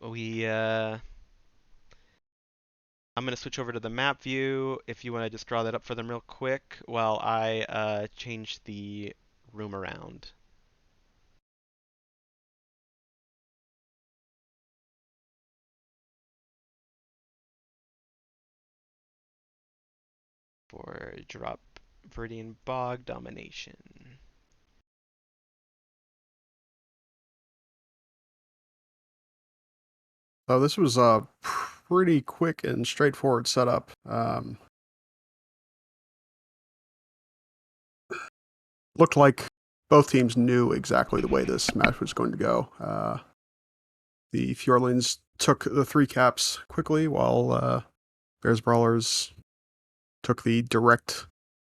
we I'm gonna switch over to the map view if you want to just draw that up for them real quick while I change the room around for drop Viridian Bog domination. So this was a pretty quick and straightforward setup. Looked like both teams knew exactly the way this match was going to go. The Fjordlings took the three caps quickly, while Bears Brawlers took the direct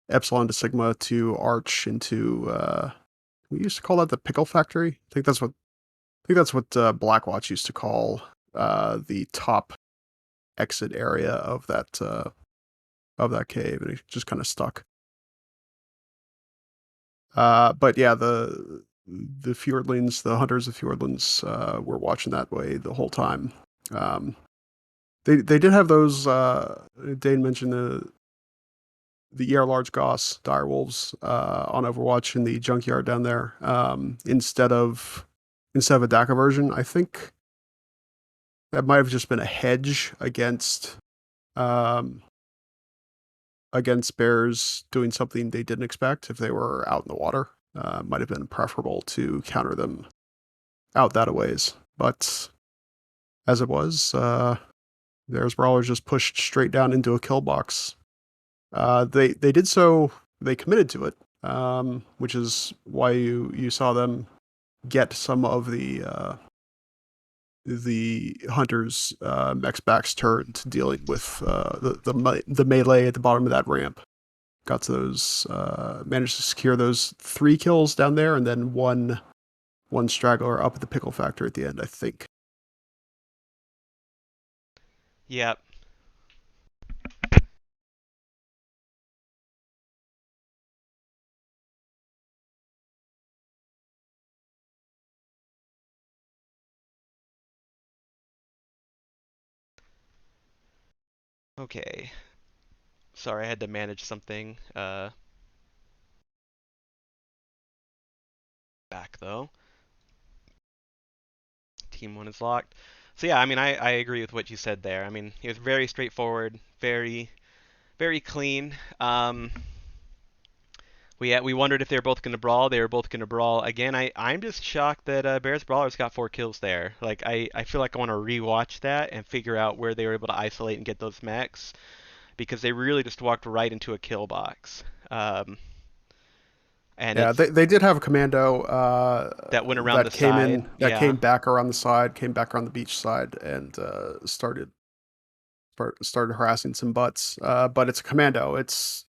Epsilon to Sigma to Arch into. We used to call that the Pickle Factory. I think that's what Blackwatch used to call the top exit area of that cave, and it just kind of stuck. But yeah, the Fjordlings, the hunters of Fjordlands, were watching that way the whole time. Um, they did have those. Dane mentioned the ER large Goss direwolves on Overwatch in the junkyard down there instead of a DACA version. I think that might have just been a hedge um, against bears doing something they didn't expect if they were out in the water. Might have been preferable to counter them out that a ways. But as it was, there's Brawlers just pushed straight down into a kill box. They did so. They committed to it, which is why you saw them get some of the hunters' mechs backs turned, dealing with the melee at the bottom of that ramp. Got to those, managed to secure those 3 kills down there, and then one straggler up at the pickle factory at the end, I think. Yep. Okay. Sorry, I had to manage something back though. Team 1 is locked. So yeah, I mean I agree with what you said there. I mean, it was very straightforward, very clean. We wondered if they were both going to brawl. They were both going to brawl again. I'm just shocked that Bears Brawlers got 4 kills there. Like I feel like I want to rewatch that and figure out where they were able to isolate and get those mechs because they really just walked right into a kill box. And Yeah, it's they did have a commando that went around the side. that Yeah. came back around the side, came back around the beach side, and started harassing some butts. But it's a commando. It's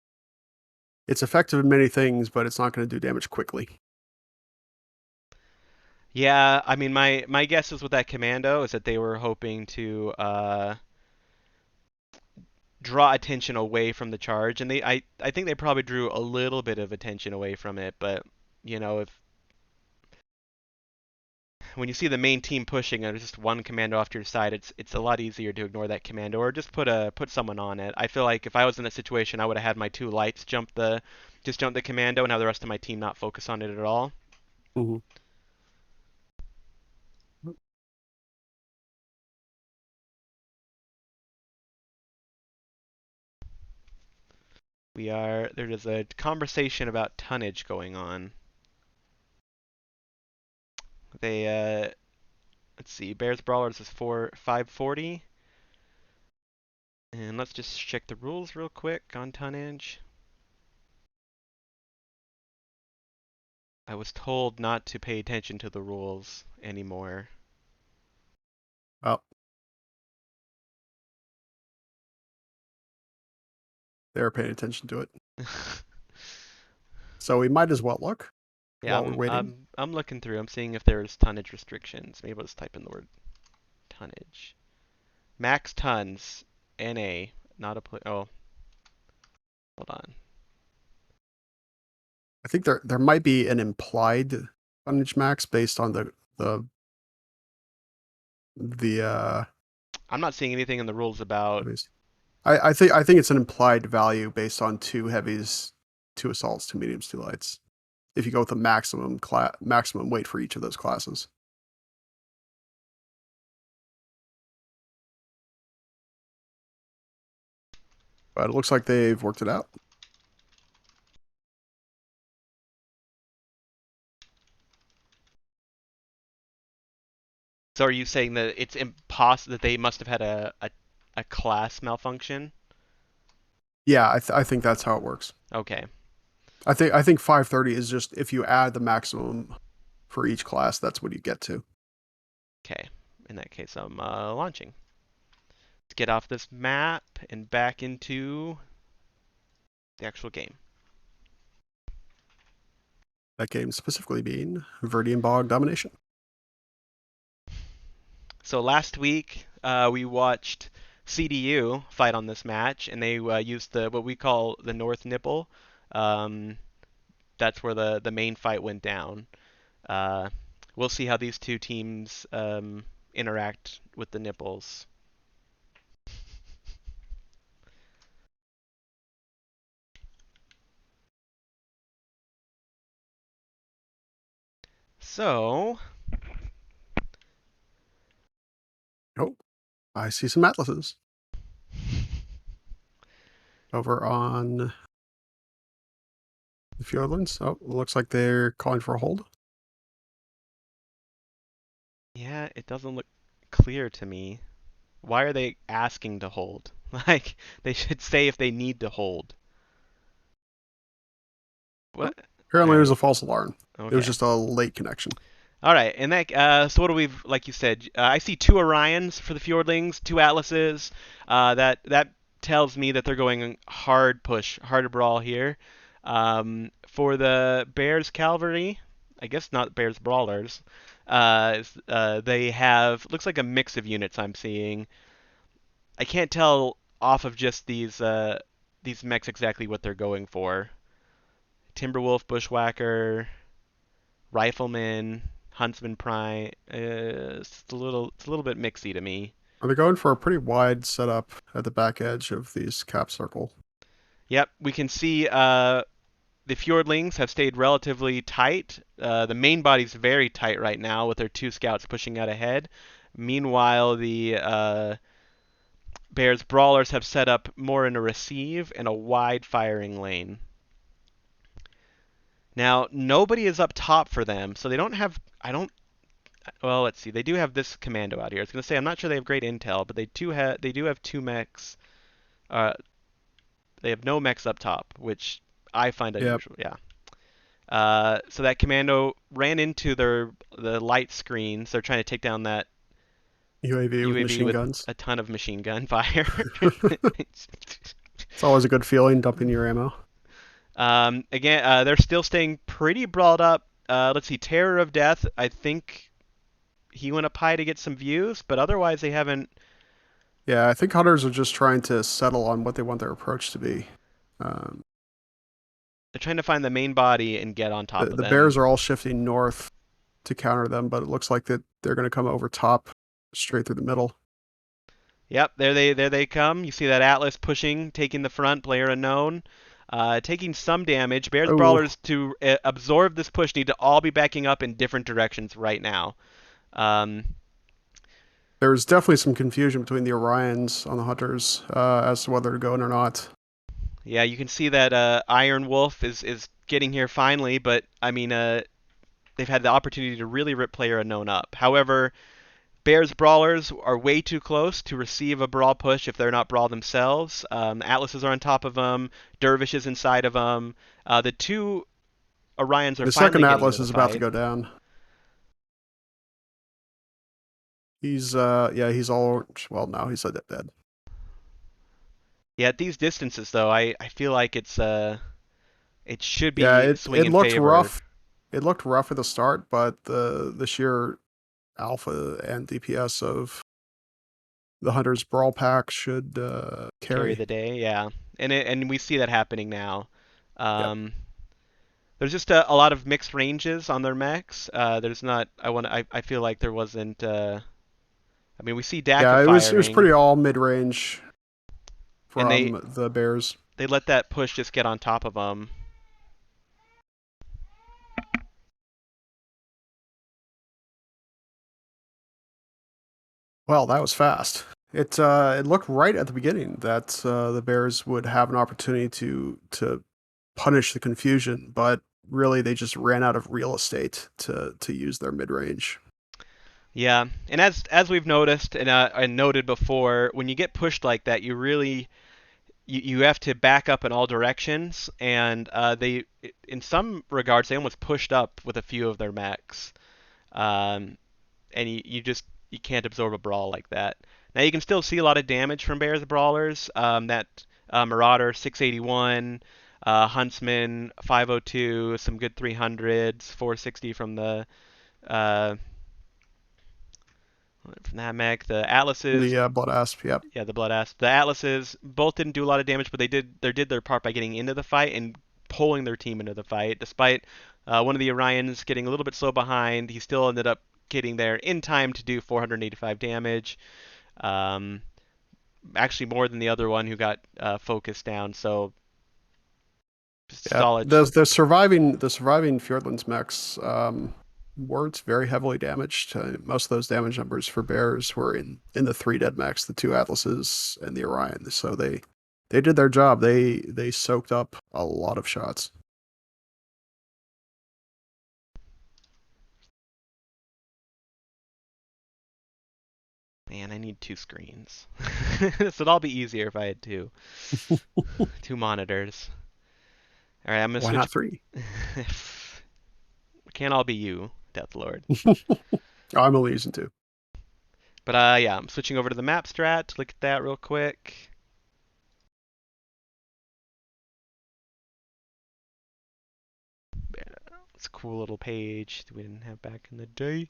effective in many things, but it's not going to do damage quickly. Yeah, I mean my guess is with that commando is that they were hoping to draw attention away from the charge, and I think they probably drew a little bit of attention away from it, but if when you see the main team pushing and there's just one commando off to your side, it's a lot easier to ignore that commando or just put someone on it. I feel like if I was in that situation, I would have had my 2 lights jump the commando and have the rest of my team not focus on it at all. Mm-hmm. There is a conversation about tonnage going on. They let's see, Bears Brawlers is 540. And let's just check the rules real quick on tonnage. I was told not to pay attention to the rules anymore. Well, they're paying attention to it, so we might as well look Yeah, while we're waiting. I'm looking through. I'm seeing if there's tonnage restrictions. Maybe I'll just type in the word tonnage. Max tons, NA, not a oh, hold on. I think there might be an implied tonnage max based on the the I'm not seeing anything in the rules about. heavies. I think it's an implied value based on two heavies, two assaults, two mediums, two lights. If you go with the maximum weight for each of those classes. But it looks like they've worked it out. So are you saying that it's impossible that they must have had a class malfunction? Yeah, I think that's how it works. Okay. I think 530 is just if you add the maximum for each class, that's what you get to. Okay. In that case, I'm launching. Let's get off this map and back into the actual game. That game specifically being Verdian Bog Domination. So last week we watched CDU fight on this match, and they used the what we call the North Nipple. Um, that's where the main fight went down. Uh, we'll see how these two teams interact with the nipples. So Oh, I see some atlases over on the Fjordlands. Oh, looks like they're calling for a hold. yeah, it doesn't look clear to me. Why are they asking to hold? Like they should say if they need to hold. Oh, What? All apparently, it was right. a false alarm. It was Okay. just a late connection. All right, and that so what do we like you said? I see two Orions for the Fjordlings, two Atlases. That tells me that they're going hard push, hard to brawl here. For the Bears Cavalry, I guess not Bears Brawlers. They have looks like a mix of units I'm seeing. I can't tell off of just these mechs exactly what they're going for. Timberwolf, Bushwhacker, Rifleman, Huntsman Prime. It's a little bit mixy to me. Are they going for a pretty wide setup at the back edge of these cap circle? Yep, we can see the Fjordlings have stayed relatively tight. The main body's very tight right now with their two scouts pushing out ahead. Meanwhile, the Bears Brawlers have set up more in a receive and a wide firing lane. Now, nobody is up top for them, so they don't have. I don't. Well, let's see. They do have this commando out here. I was gonna say I'm not sure they have great intel, but they do have two mechs. Uh, they have no mechs up top, which I find Yep. unusual. Yeah. So that commando ran into the light screens. They're trying to take down that UAV with UAV machine with guns. a ton of machine gun fire. It's always a good feeling dumping your ammo. Again, they're still staying pretty brawled up. Let's see, Terror of Death. I think he went up high to get some views, but otherwise they haven't. Yeah, I think hunters are just trying to settle on what they want their approach to be. Um, They're trying to find the main body and get on top the of the them. bears are all shifting north to counter them, but it looks like that they're going to come over top, straight through the middle. Yep, there they come. You see that Atlas pushing, taking the front, player unknown, taking some damage. Bears Oh, brawlers to absorb this push need to all be backing up in different directions right now. Um, there's definitely some confusion between the Orions on the hunters as to whether to go in or not. yeah, you can see that Iron Wolf is getting here finally, but I mean, they've had the opportunity to really rip player unknown up. However, Bears brawlers are way too close to receive a brawl push if they're not brawl themselves. Atlases are on top of them. Dervish is inside of them. The two Orions are The second finally getting into Atlas the is about to fight. go down. He's yeah, he's all orange. Well, no, he's dead. Yeah, at these distances though, I feel like it should Yeah, be it swing in looked favor. rough. It looked rough at the start, but the sheer alpha and DPS of the Hunter's Brawl Pack should Carry carry. the day, yeah, and we see that happening now. Yep. Um, there's just a lot of mixed ranges on their mechs. There's not. I feel like there wasn't. I mean, we see Daka Yeah, it was firing, pretty all mid range and from the Bears. they let that push just get on top of them. Well, that was fast. It looked right at the beginning that the Bears would have an opportunity to punish the confusion, but really they just ran out of real estate to use their mid range. Yeah, and as we've noticed and noted before, when you get pushed like that, you have to back up in all directions, and they in some regards they almost pushed up with a few of their mechs, and you can't absorb a brawl like that. Now you can still see a lot of damage from Bears brawlers. That Marauder 681, Huntsman 502, some good 300s, 460 uh, from that mech. The Atlases, The Blood Asp, yep. yeah, the Blood Asp. The Atlases both didn't do a lot of damage, but they did their part by getting into the fight and pulling their team into the fight. Despite one of the Orions getting a little bit slow behind, he still ended up getting there in time to do 485 damage. Um, Actually, more than the other one who got focused down. So Yeah, solid. the surviving Fjordlands mechs weren't very heavily damaged. Most of those damage numbers for Bears were in the three dead mechs, the two Atlases and the Orion. So they did their job. They soaked up a lot of shots. Man, I need two screens. This would all be easier if I had two monitors. All right, I'm gonna Why switch. not three? Can't all be you, Death Lord. I'm only using two. But yeah, I'm switching over to the map strat. Look at that real quick. It's a cool little page that we didn't have back in the day.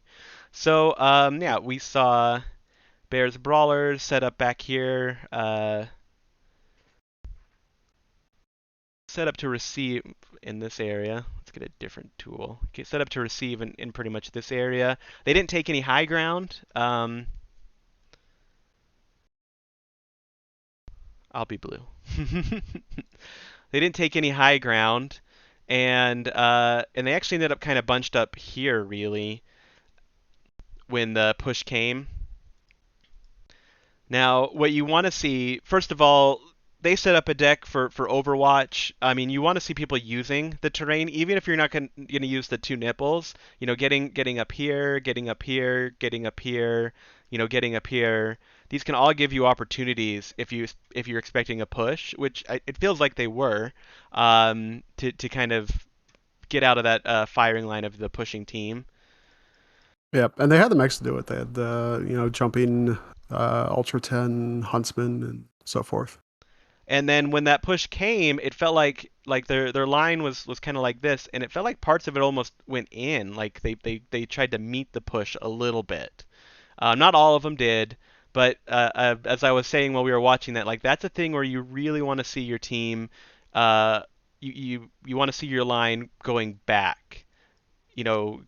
So yeah, we saw Bears Brawlers set up back here. Set up to receive in this area. Let's get a different tool. Okay, set up to receive in pretty much this area. They didn't take any high ground. I'll be blue. They didn't take any high ground, and they actually ended up kind of bunched up here really when the push came. Now, what you want to see, first of all, they set up a deck for Overwatch. I mean, you want to see people using the terrain, even if you're not going to use the two nipples. You know, getting up here, getting up here, getting up here. You know, getting up here. These can all give you opportunities if you're expecting a push, which it feels like they were, to kind of get out of that firing line of the pushing team. Yep, and they had the mechs to do it. They had the jumping Ultra 10 Huntsman and so forth. And then when that push came, it felt like their line was kind of like this, and it felt like parts of it almost went in. Like they tried to meet the push a little bit. Not all of them did, but as I was saying while we were watching that, like that's a thing where you really want to see your team. You want to see your line going back. You know,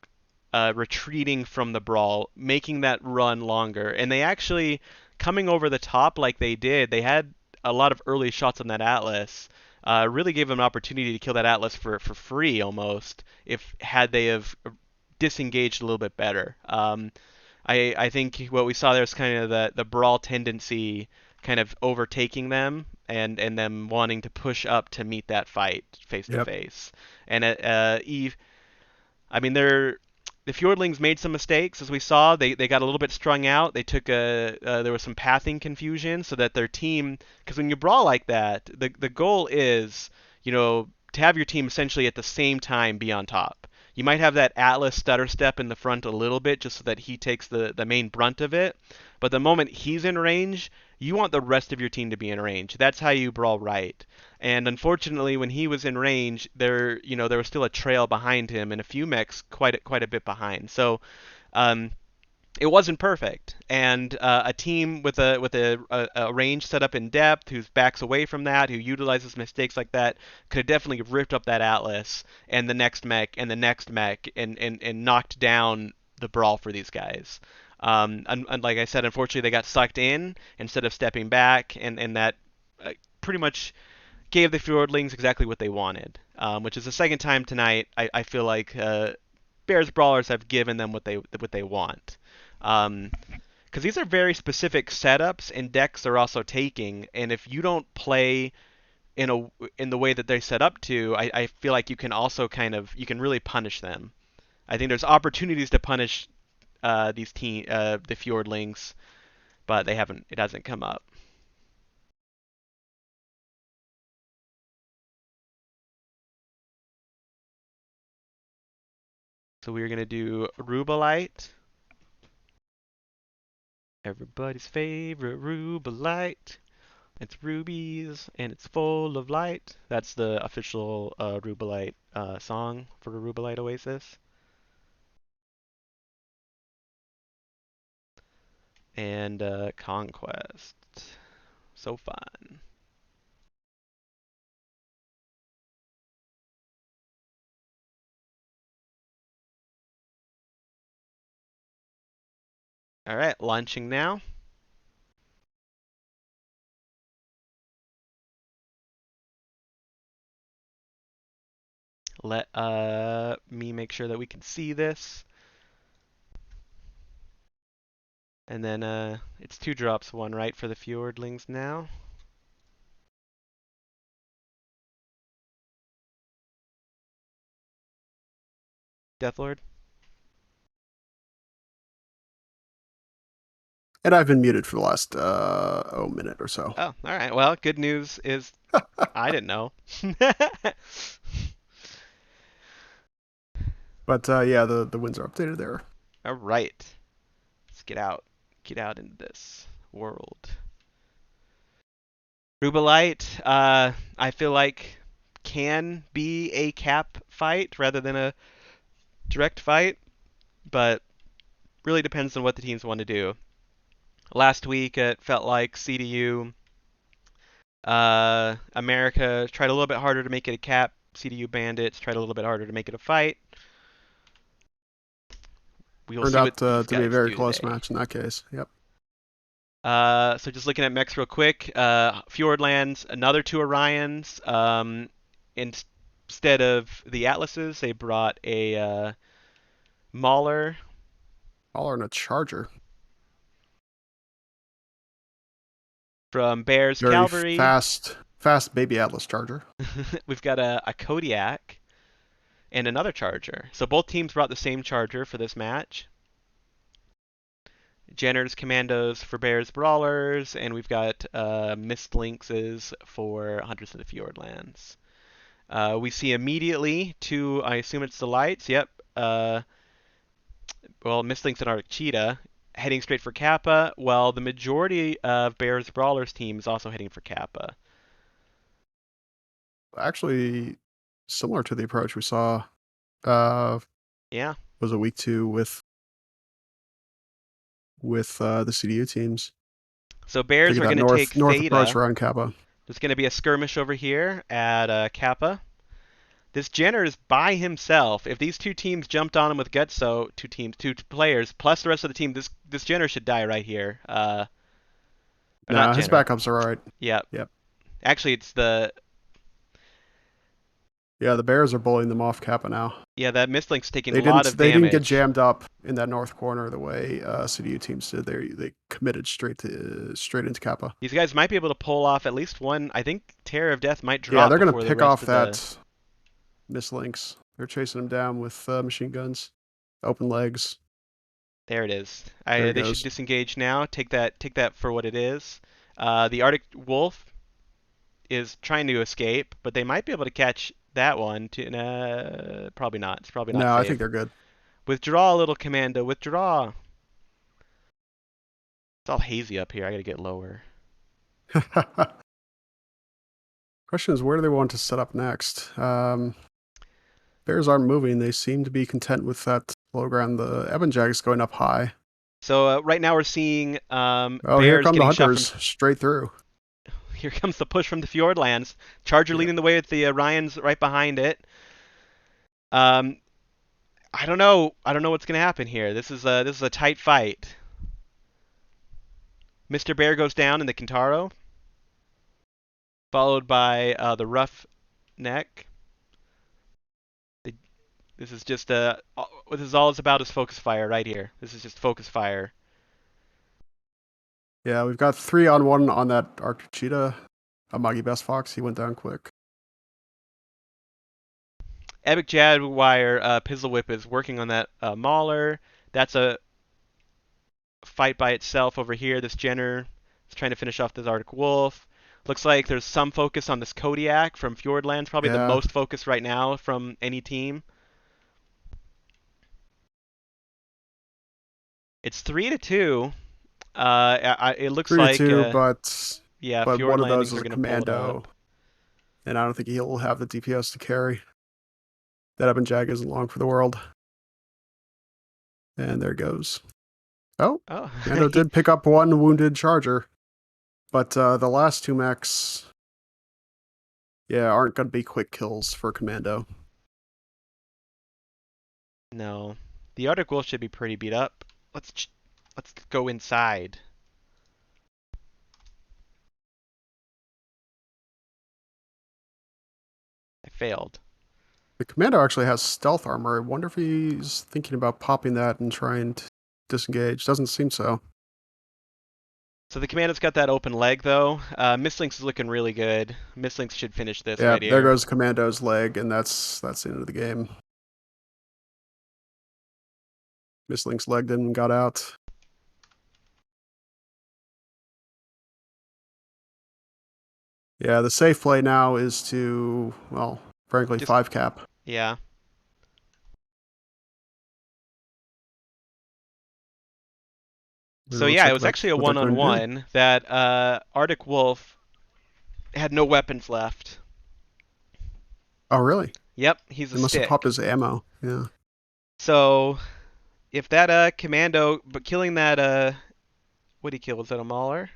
retreating from the brawl, making that run longer. And they actually, coming over the top like they did, they had a lot of early shots on that Atlas. Really gave them an opportunity to kill that Atlas for free almost, if had they have disengaged a little bit better. I think what we saw there is kind of the brawl tendency kind of overtaking them and them wanting to push up to meet that fight face to Yep. face. And Eve, I mean, the Fjordlings made some mistakes, as we saw. They got a little bit strung out. They took there was some pathing confusion, so that their team, because when you brawl like that, the goal is, to have your team essentially at the same time be on top. You might have that Atlas stutter step in the front a little bit, just so that he takes the main brunt of it. But the moment he's in range, you want the rest of your team to be in range. That's how you brawl right. And unfortunately, when he was in range, there was still a trail behind him, and a few mechs quite a bit behind. So um, it wasn't perfect. And a team with a range set up in depth, who backs away from that, who utilizes mistakes like that, could have definitely ripped up that Atlas and the next mech and the next mech and knocked down the brawl for these guys. And like I said, unfortunately, they got sucked in instead of stepping back, and that pretty much gave the Fjordlings exactly what they wanted, which is the second time tonight. I feel like Bears brawlers have given them what they want. Because these are very specific setups and decks they're also taking, and if you don't play in a in the way that they set up to, I feel like you can also you can really punish them. I think there's opportunities to punish the Fjordlings, but they haven't. It hasn't come up. So we're gonna do Rubelite, everybody's favorite Rubelite. It's rubies and it's full of light. That's the official Rubelite song for the Rubelite Oasis. And Conquest. So fun. All right, launching now. Let me make sure that we can see this. And then it's 2 drops, 1 right for the Fjordlings now. Deathlord. And I've been muted for the last minute or so. Oh, all right. Well, good news is I didn't know. But yeah, the wins are updated there. All right. Let's get out into this world. Rubelite, I feel like can be a cap fight rather than a direct fight, but really depends on what the teams want to do. Last week it felt like CDU, America tried a little bit harder to make it a cap. CDU Bandits tried a little bit harder to make it a fight. We will Turned see what out these to be a guys very do close today. match in that case. Yep. So just looking at mechs real quick, Fjordlands, another 2 Orions. Instead of the Atlases, they brought a Mauler All are in a charger. from Bears Very Cavalry. fast baby Atlas charger. We've got a Kodiak and another Charger. So both teams brought the same Charger for this match. Jenner's Commandos for Bears Brawlers, and we've got Mist Lynxes for Hunters of the Fjordlands. We see immediately I assume it's the lights. Yep. Well, Mist Lynx and Arctic Cheetah heading straight for Kappa, while the majority of Bears Brawlers team is also heading for Kappa. Actually, similar to the approach we saw. Uh, Yeah. was a week 2 with the CDU teams. So Bears Taking are that going to take north approach Theta. around Kappa. There's going to be a skirmish over here at Kappa. This Jenner is by himself. If these 2 teams jumped on him with Gutso, 2 players plus the rest of the team, this Jenner should die right here. Or not Nah, his Jenner. backups are alright. Yep. Yep. Actually, it's the Yeah, the Bears are bullying them off Kappa now. that Mistlink's taking They a lot didn't of they didn't get damage. jammed up in that north corner the way CDU teams did. They committed straight into Kappa. These guys might be able to pull off at least one. I think Terror of Death might Yeah, drop they're gonna before the pick rest off of the. that Miss Lynx. They're chasing him down with machine guns, open legs. There it is. There he They should goes. disengage now. Take that for what it is. The Arctic Wolf is trying to escape, but they might be able to catch that one. Probably not. It's probably not No, I think safe. they're good. Withdraw, little commando. Withdraw. It's all hazy up here. I gotta get lower. Question is, where do they want to set up next? Bears aren't moving. They seem to be content with that low ground. The Ebon Jag's going up high. So right now we're seeing Oh, here Bears come the getting shot Hunters from. straight through. Here comes the push from the Fjordlands. Charger Yep. leading the way with the Ryans right behind it. I don't know. I don't know what's gonna happen here. This is a tight fight. Mr. Bear goes down in the Kintaro, followed by the Rough Neck. This is just this is all it's about is focus fire right here. This is just focus fire. Yeah, we've got 3-on-1 on that Arctic Cheetah. Amagi Best Fox, he went down quick. Epic Jaguar Pizzle Whip is working on that Mauler. That's a fight by itself over here. This Jenner is trying to finish off this Arctic Wolf. Looks like there's some focus on this Kodiak from Fjordlands, probably the Yeah, most focus right now from any team. It's 3-2. It looks 3 to like 2, yeah, but Fjord one of those Landings is are a gonna pull it commando, up. and I don't think he'll have the DPS to carry. That Eben Jag isn't long for the world. And there goes. Oh, Oh, Commando did pick up one wounded charger, but the last two mechs, yeah, aren't going to be quick kills for Commando. no. The Arctic Wolf should be pretty beat up. Let's go inside. I failed. The Commando actually has stealth armor. I wonder if he's thinking about popping that and trying to disengage. Doesn't seem so. So the Commando's got that open leg though. Mistlinks is looking really good. Mistlinks should finish this Yeah, right there here. goes Commando's leg, and that's the end of the game. Mistlink's leg didn't got out. Yeah, the safe play now is to, well, frankly, Just 5 cap. yeah. It So looks yeah, it like was that's actually a what they're going to do. one-on-one that Arctic Wolf had no weapons left. Oh, really? Yep, he's a They must have popped stick. his ammo. Yeah. So if that commando, but killing that what did he kill? Was that a Mauler?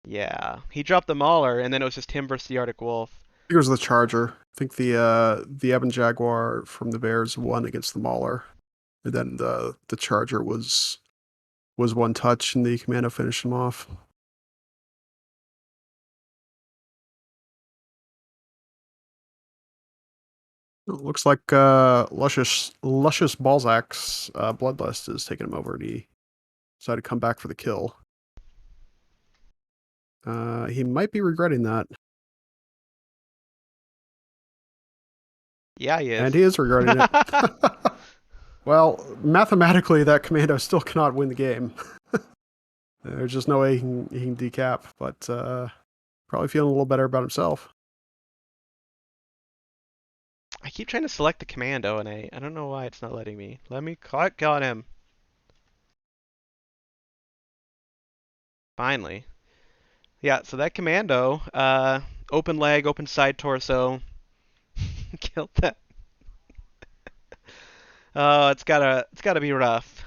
Yeah, he dropped the Mauler, and then it was just him versus the Arctic Wolf. I think it was the Charger. I think the Eben Jaguar from the Bears won against the Mauler, and then the Charger was one touch, and the Commando finished him off. It looks like Luscious Balzac's Bloodlust is taking him over, and he decided to come back for the kill. He might be regretting that, Yeah, he and is. he is regretting it. Well, mathematically, that Commando still cannot win the game. There's just no way he can decap, but probably feeling a little better about himself. I keep trying to select the commando, and I don't know why it's not letting me. Let me click on him. Finally. Yeah, so that commando, open leg, open side torso, killed that. Oh, it's gotta be rough.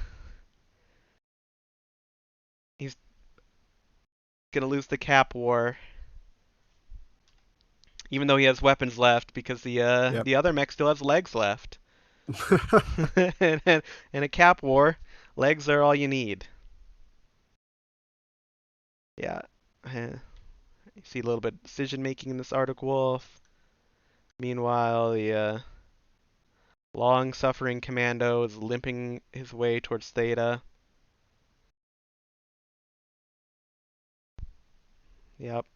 He's gonna lose the cap war, even though he has weapons left, because Yep. the other mech still has legs left. And in a cap war, legs are all you need. Yeah. You see a little bit of decision making in this Arctic Wolf. Meanwhile, the long-suffering commando is limping his way towards Theta. Yep.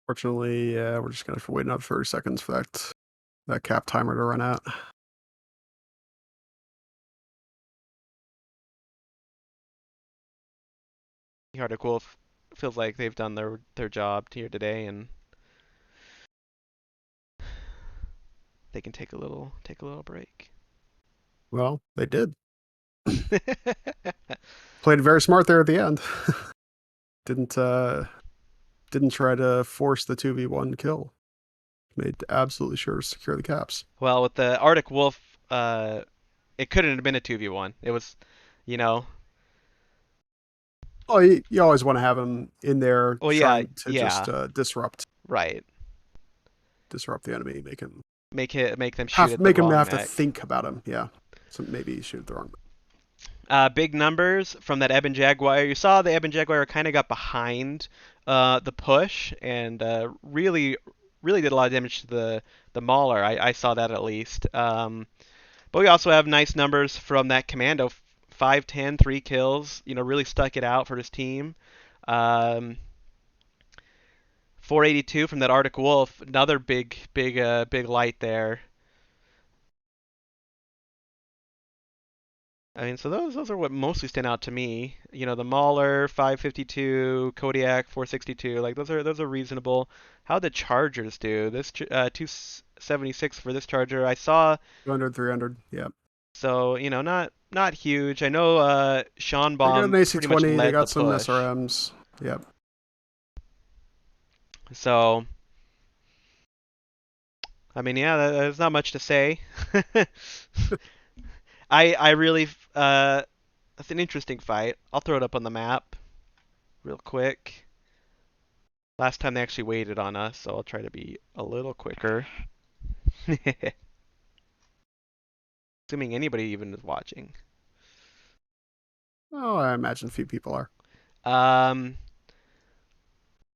Fortunately, yeah, we're just gonna have to wait another 30 seconds for that cap timer to run out. The Arctic Wolf feels like they've done their job here today, and they can take a little break. Well, they did. Played very smart there at the end. didn't didn't try to force the 2v1 kill. Made absolutely sure to secure the caps. Well, with the Arctic Wolf, it couldn't have been a 2v1. It was, you know, Oh, you always want to have him in there well, yeah, trying to just yeah, right. disrupt the enemy, Make them shoot at the make him wrong have to mech. think about him. Yeah. So maybe shoot the wrong. Big numbers from that Eben Jaguar. You saw the Eben Jaguar kind of got behind the push and really did a lot of damage to the Mauler. I saw that at least. But we also have nice numbers from that Commando. 510, 3 kills. Really stuck it out for his team. Um, 482 from that Arctic Wolf. Another big light there. I mean, so those are what mostly stand out to me. The Mauler 552, Kodiak 462, like those are reasonable. How the Chargers do? This 276 for this Charger. I saw 200, 300. Yeah. so, not huge. I know Sean They got an Baum pretty much AC-20. They led the got some push. SRMs. Yep. So, I mean, yeah, there's not much to say. I really that's an interesting fight. I'll throw it up on the map real quick. Last time they actually waited on us, so I'll try to be a little quicker. Assuming anybody even is watching. Oh, I imagine a few people are. Um,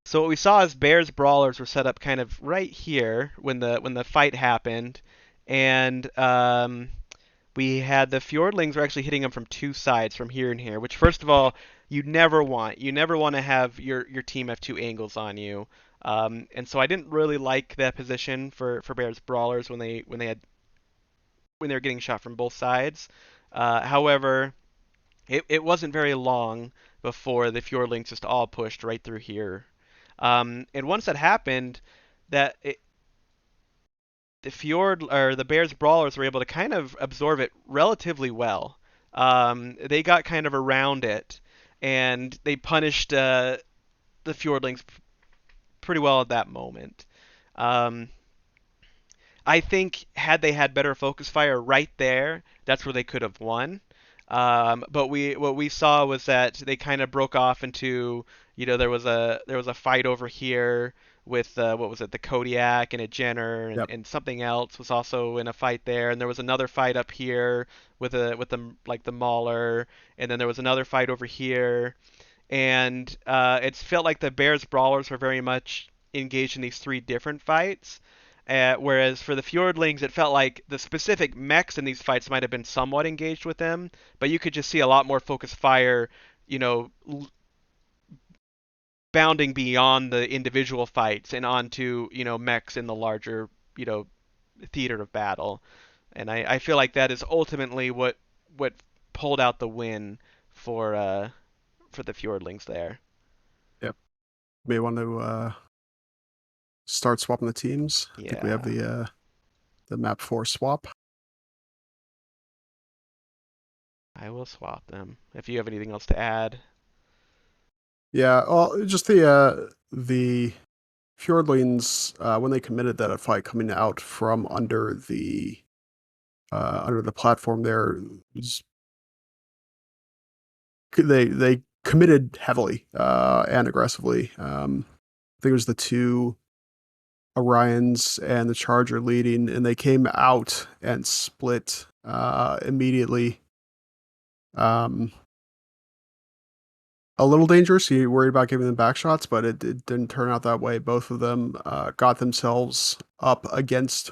so what we saw is Bears brawlers were set up kind of right here when the fight happened, and we had the Fjordlings were actually hitting them from two sides, from here and here. Which, first of all, you never want. You never want to have your team have two angles on you. And so I didn't really like that position for Bears brawlers when they were getting shot from both sides. However, it wasn't very long before the Fjordlings just all pushed right through here. And once that happened, that it, the Fjord or the Bears brawlers were able to kind of absorb it relatively well. They got kind of around it, and they punished the Fjordlings pretty well at that moment. Um, I think had they had better focus fire right there, that's where they could have won. But what we saw was that they kind of broke off into, there was a fight over here with what was it, the Kodiak and a Jenner, and, Yep. and something else was also in a fight there, and there was another fight up here with the like the Mauler, and then there was another fight over here, and it felt like the Bears brawlers were very much engaged in these three different fights. Whereas for the Fjordlings, it felt like the specific mechs in these fights might have been somewhat engaged with them, but you could just see a lot more focused fire, you know, bounding beyond the individual fights and onto, mechs in the larger, you know, theater of battle. And I feel like that is ultimately what pulled out the win for the Fjordlings there. Yep. May want to start swapping the teams. I think we have Yeah, the map 4 swap. I will swap them. If you have anything else to add. Yeah, well, just the Fjordlings when they committed that fight coming out from under the platform there, was, they committed heavily and aggressively. I think it was the two Orions and the Charger leading, and they came out and split immediately. Um, a little dangerous. You worried about giving them back shots, but it didn't turn out that way. Both of them got themselves up against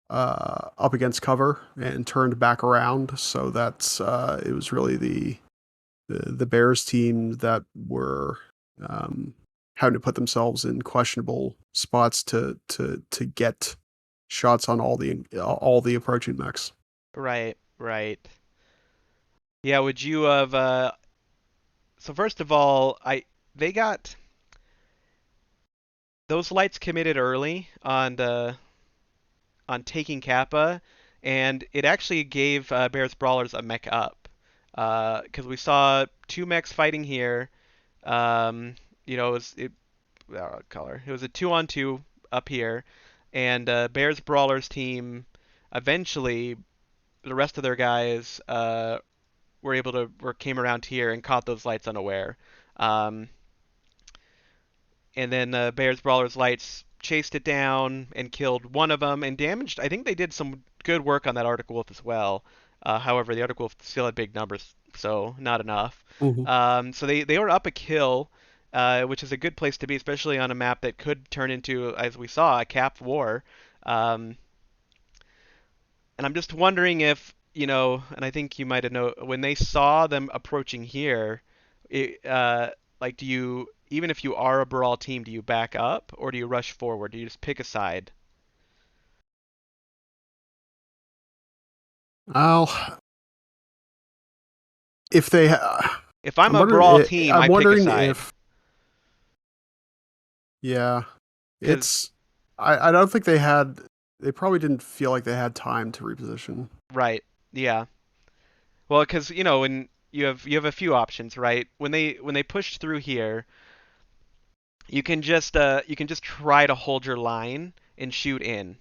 cover and turned back around. So that's it was really the Bears team that were um, having to put themselves in questionable spots to get shots on all the approaching mechs. Right, right. Yeah, would you have so first of all, I they got those lights committed early on taking Kappa, and it actually gave Bears Brawlers a mech up. Because we saw two mechs fighting here. Um, it was color. It was a 2-on-2 up here, and Bears Brawlers team eventually the rest of their guys came around here and caught those lights unaware. Um, and then Bears Brawlers lights chased it down and killed one of them and damaged. I think they did some good work on that Arctic Wolf as well. However, the article still had big numbers, so not enough. Hmm. So they were up a kill, which is a good place to be, especially on a map that could turn into, as we saw, a cap war. Um, and I'm just wondering if, and I think you might have know when they saw them approaching here, it, like, do you, even if you are a brawl team, do you back up or do you rush forward? Do you just pick a side? I'll if they. If I'm a brawl team, I'm I pick a wondering side if. Yeah, because, it's. I don't think they had. They probably didn't feel like they had time to reposition. right, yeah. Well, because when you have a few options, right? When they push through here, you can just try to hold your line and shoot in,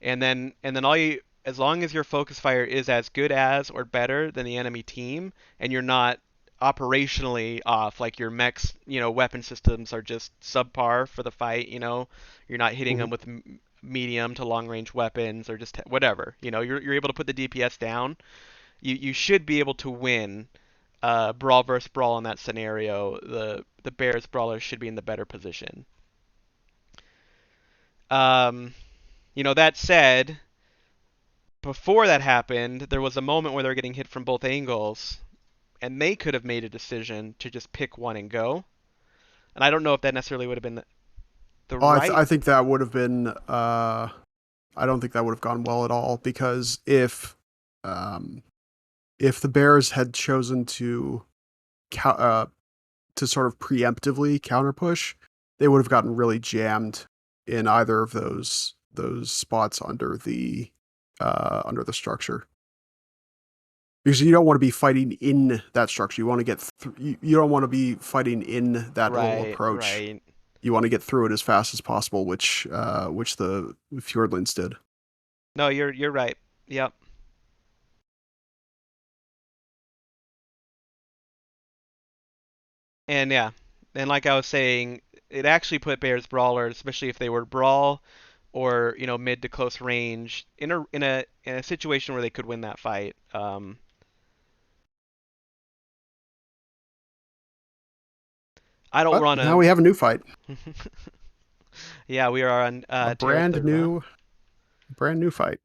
and then as long as your focus fire is as good as or better than the enemy team, and you're not operationally off, like your mech's weapon systems are just subpar for the fight, you're not hitting Hmm. them with medium to long range weapons or just whatever, you're able to put the DPS down. You should be able to win brawl versus brawl in that scenario. The Bears brawlers should be in the better position. Um, that said, before that happened, there was a moment where they were getting hit from both angles, and they could have made a decision to just pick one and go. And I don't know if that necessarily would have been the Oh, right. I think that would have been. I don't think that would have gone well at all because um, if the Bears had chosen to sort of preemptively counter push, they would have gotten really jammed in either of those spots under the structure. Because you don't want to be fighting in that structure. You want to you don't want to be fighting in that little Right, approach. right. You want to get through it as fast as possible, which the Fjordlands did. No, you're right. Yep. And yeah, and like I was saying, it actually put Bears brawlers, especially if they were brawl or mid to close range, in a situation where they could win that fight. I don't But run now we a. have a new fight, Yeah, we are on a Terra Therma. brand new fight.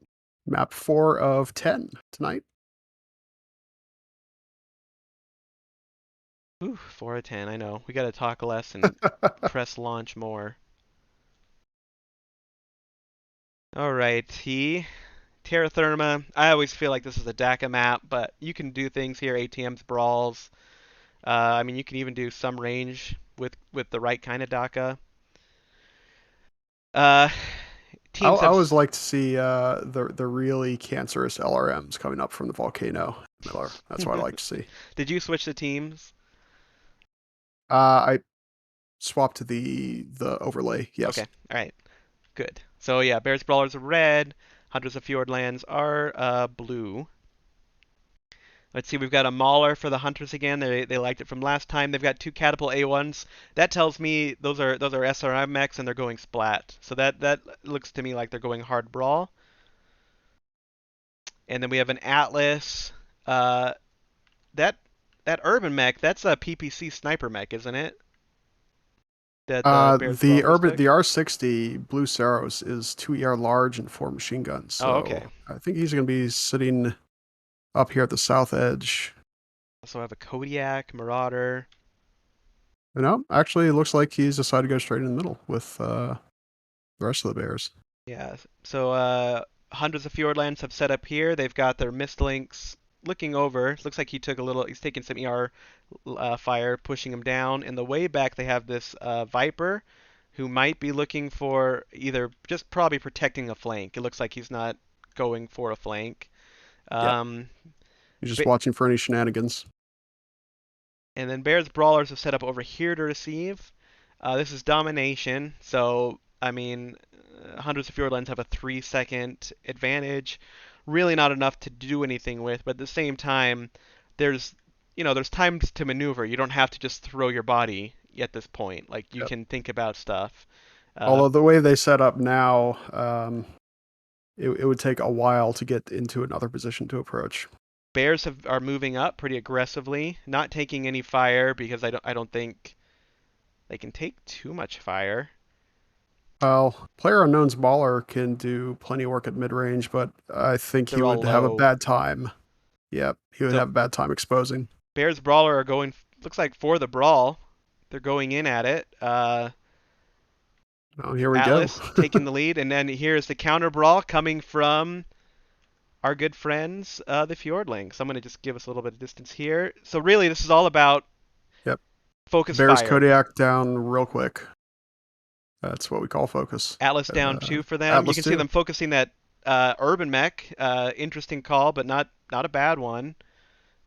Map 4 of 10 tonight. Ooh, 4 out of 10. I know. We got to talk less and press launch more. All right, Terra Therma. I always feel like this is a DACA map, but you can do things here. ATMs, brawls. I mean, you can even do some range with the right kind of DACA. Uh, I teams have. always like to see the really cancerous LRMs coming up from the volcano, Miller. That's what I like to see. Did you switch the teams? I swapped to the overlay. Okay, Yes. all right, good. So yeah, Bears Brawlers are red. Hunters of Fjordlands are blue. Let's see, we've got a Mauler for the Hunters again. They liked it from last time. They've got two Catapult A1s. That tells me those are SRM mechs and they're going splat. So that looks to me like they're going hard brawl. And then we have an Atlas. Uh, that that Urban mech, that's a PPC sniper mech, isn't it? That the Bears Brawlers took. The R60 Blue Saros is 2 ER large and 4 machine guns. Oh, okay. So I think he's going to be sitting up here at the south edge. So I have a Kodiak Marauder. You know, actually, it looks like he's decided to go straight in the middle with the rest of the Bears. Yeah. So Hundreds of Fjordlands have set up here. They've got their Mistlinks looking over. Looks like he's taking some ER fire, pushing him down. In the way back, they have this Viper, who might be looking for either just probably protecting a flank. It looks like he's not going for a flank. Yeah, Um, he's just watching for any shenanigans. and then Bears Brawlers have set up over here to receive. This is domination, so I mean, Hundreds of Fjordlands have a 3 second advantage. Really not enough to do anything with, but at the same time, there's there's times to maneuver. You don't have to just throw your body at this point. Like you Yep. can think about stuff. Uh, Although the way they set up now, it would take a while to get into another position to approach. Bears are moving up pretty aggressively, not taking any fire because I don't think they can take too much fire. Well, Player Unknown's Baller can do plenty of work at mid range, but I think he They're all would have a low. bad time. Yep, he would So have a bad time exposing. Bears Brawler are going, looks like for the brawl. They're going in at it. Oh, here we go. Atlas taking the lead, and then here's the counter brawl coming from our good friends, the Fjordlings. I'm going to just give us a little bit of distance here. So really, this is all about Yep. focus Bears fire. Kodiak down real quick. That's what we call focus. Atlas down two for them. You Atlas can see 2. them focusing that urban mech. Interesting call, but not a bad one.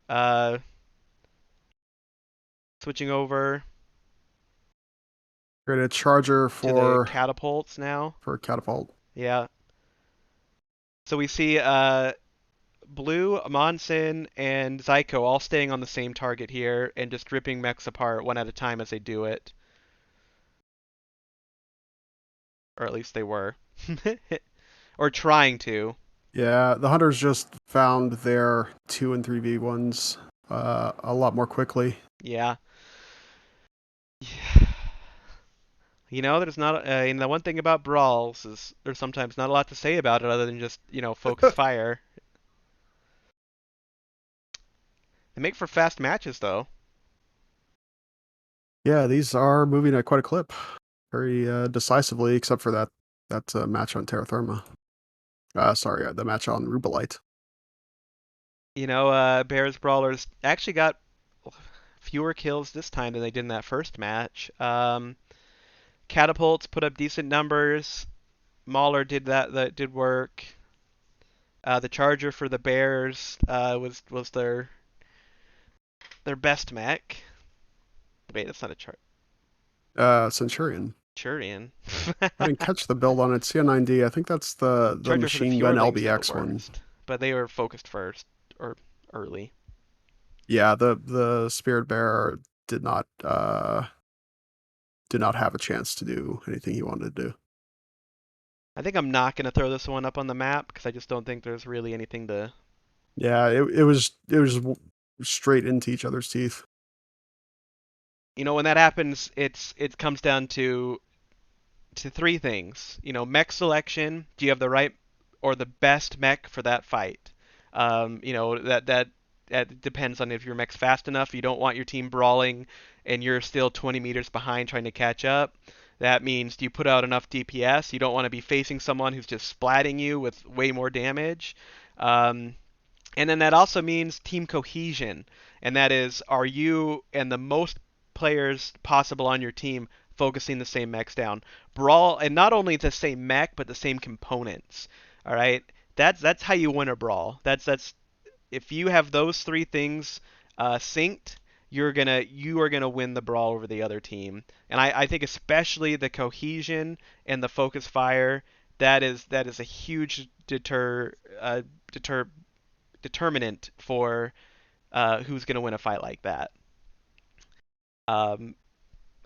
Uh, Switching over Create a charger to the for catapults now. catapult. Yeah. So we see Blue, Monson, and Zyko all staying on the same target here and just ripping mechs apart one at a time as they do it. Or at least they were. Or trying to. Yeah, the hunters just found their 2 and 3v1s a lot more quickly. Yeah. You know, there's not, and the one thing about brawls is there's sometimes not a lot to say about it other than just, focus fire. They make for fast matches, though. Yeah, these are moving at quite a clip, very decisively, except for that match on Terra Therma. Sorry, the match on Rubelite. Bears Brawlers actually got fewer kills this time than they did in that first match. Catapults put up decent numbers. Mauler did that did work. The Charger for the Bears was their best mech. Wait, that's not a Centurion. Centurion. I didn't catch the build on it. CN9D. I think that's the Charger for the machine gun Fjordlings are the LBX one. worst, but they were focused first or early. Yeah, the Spirit Bearer did not have a chance to do anything he wanted to do. I think I'm not going to throw this one up on the map because I just don't think there's really anything to. Yeah, it was straight into each other's teeth. When that happens, it comes down to three things. Mech selection. Do you have the right or the best mech for that fight? That depends on if your mech's fast enough. You don't want your team brawling and you're still 20 meters behind trying to catch up. That means do you put out enough DPS? You don't want to be facing someone who's just splatting you with way more damage. Um, and then that also means team cohesion. And that is, are you and the most players possible on your team focusing the same mechs down? Brawl, and not only the same mech, but the same components. All right? That's how you win a brawl. That's if you have those three things synced, you are gonna win the brawl over the other team. And I think especially the cohesion and the focus fire, that is a huge determinant for who's gonna win a fight like that. Um,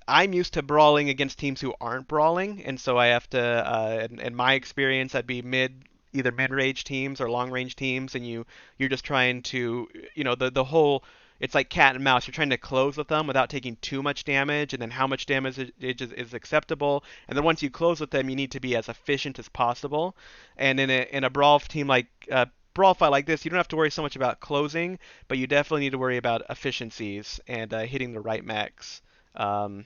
I'm used to brawling against teams who aren't brawling, and so I have to. In my experience, I'd be either mid-range teams or long-range teams, and you're just trying to, the whole. It's like cat and mouse. You're trying to close with them without taking too much damage, and then how much damage is acceptable. And then once you close with them, you need to be as efficient as possible. And in a brawl team like brawl fight like this, you don't have to worry so much about closing, but you definitely need to worry about efficiencies and hitting the right mechs. Um,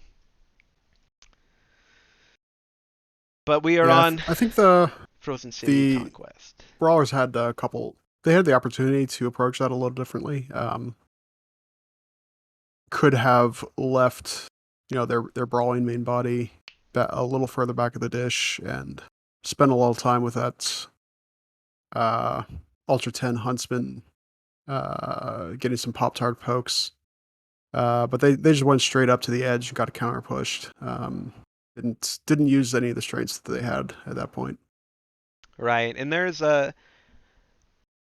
but we are Yeah, on I think the Frozen City the Conquest. Brawlers had a couple. They had the opportunity to approach that a little differently. Could have left, their brawling main body a little further back of the dish and spent a little time with that uh, Ultra 10 Huntsman, getting some Pop Tart pokes. But they just went straight up to the edge and got counter pushed. Didn't use any of the strengths that they had at that point. Right, and there's a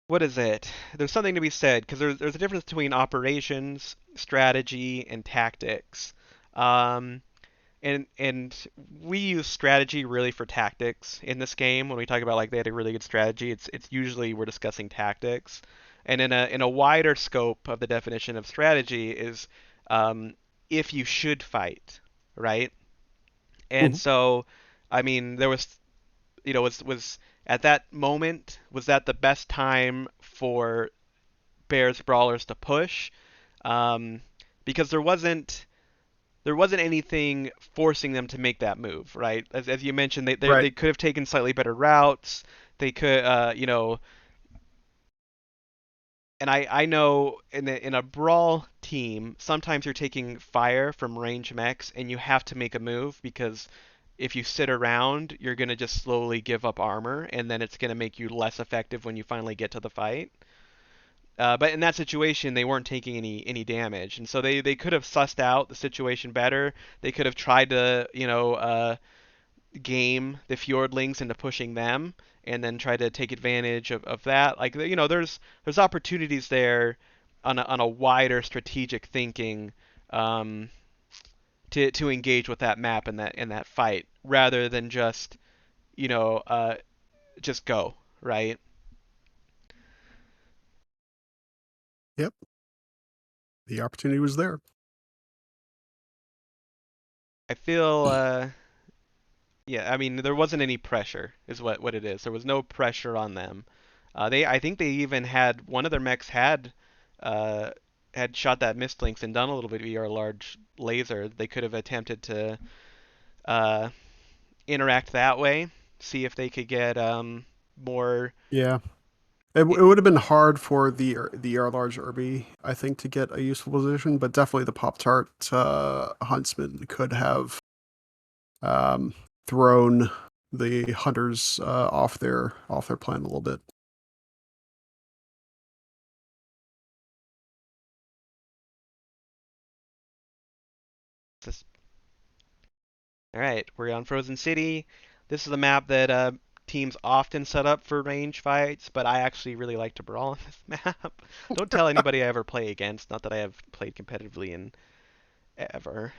what is it? There's something to be said because there's a difference between operations, strategy, and tactics. Um, and we use strategy really for tactics in this game. When we talk about like they had a really good strategy, it's usually we're discussing tactics. And in a wider scope of the definition of strategy is um, if you should fight, right? And Mhm. so, I mean, there was, was at that moment, was that the best time for Bears brawlers to push? Um, because there wasn't anything forcing them to make that move, right? As you mentioned, Right. they could have taken slightly better routes. They could, and I know in a brawl team, sometimes you're taking fire from range mechs, and you have to make a move because if you sit around, you're gonna just slowly give up armor, and then it's gonna make you less effective when you finally get to the fight. But in that situation, they weren't taking any damage, and so they could have sussed out the situation better. They could have tried to game the Fjordlings into pushing them, and then try to take advantage of that. Like there's opportunities there on a wider strategic thinking um, to engage with that map and that fight rather than just go right. Yep. The opportunity was there. I feel yeah, I mean there wasn't any pressure is what it is. There was no pressure on them. I think they even had one of their mechs uh, had shot that Mistlinks and done a little bit of ER large laser. They could have attempted to uh, interact that way, see if they could get more. Yeah. It would have been hard for the R large Irby, I think, to get a useful position, but definitely the Pop Tart Huntsman could have um, thrown the hunters off their plan a little bit. All right, we're on Frozen City. This is a map that teams often set up for range fights, but I actually really like to brawl on this map. Don't tell anybody I ever play against. Not that I have played competitively in ever.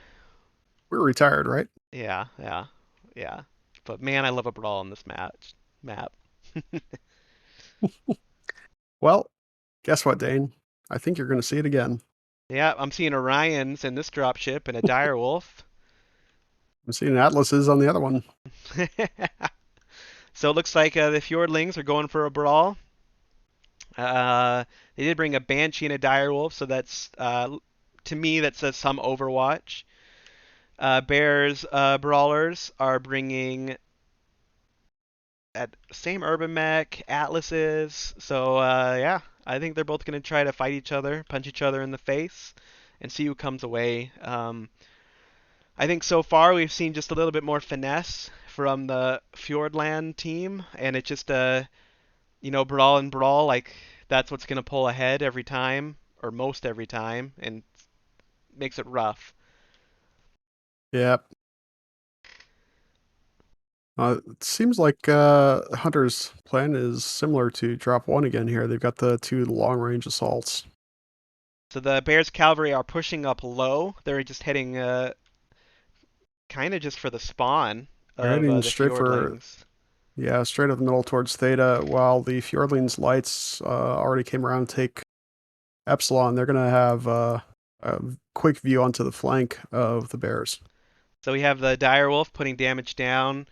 We're retired, right? Yeah, yeah, yeah. But man, I love a brawl on this map. Well, guess what, Dane? I think you're going to see it again. Yeah, I'm seeing Orions in this dropship and a direwolf. I'm seeing Atlases on the other one. So it looks like the Fjordlings are going for a brawl. They did bring a Banshee and a Direwolf, so that's to me that says some Overwatch. Bears Brawlers are bringing at same Urban Mech Atlases, so yeah, I think they're both going to try to fight each other, punch each other in the face, and see who comes away. I think so far we've seen just a little bit more finesse from the Fjordland team, and it's just brawl and brawl, like that's what's gonna pull ahead every time, or most every time, and makes it rough. Yeah. It seems like Hunter's plan is similar to Drop One again here. They've got the two long range assaults. So the Bears cavalry are pushing up low. They're just heading kind of just for the spawn They're of heading the straight for, Fjordlings. yeah, straight up the middle towards Theta, while the Fjordlings lights already came around to take Epsilon. They're going to have a quick view onto the flank of the Bears. So we have the Direwolf putting damage down.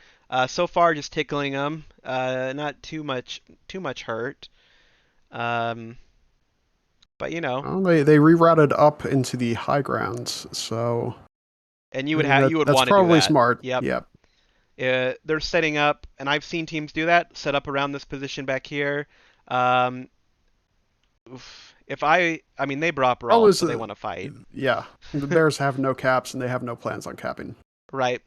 So far, just tickling them. Not too much hurt. Um, but They rerouted up into the high grounds, so and you would that's want to do probably that. smart. Yep. Yep. They're setting up, and I've seen teams do that, set up around this position back here. Um, I mean, they brought Problem Brawl, is, so they want to fight, yeah, the Bears have no caps and they have no plans on capping. right?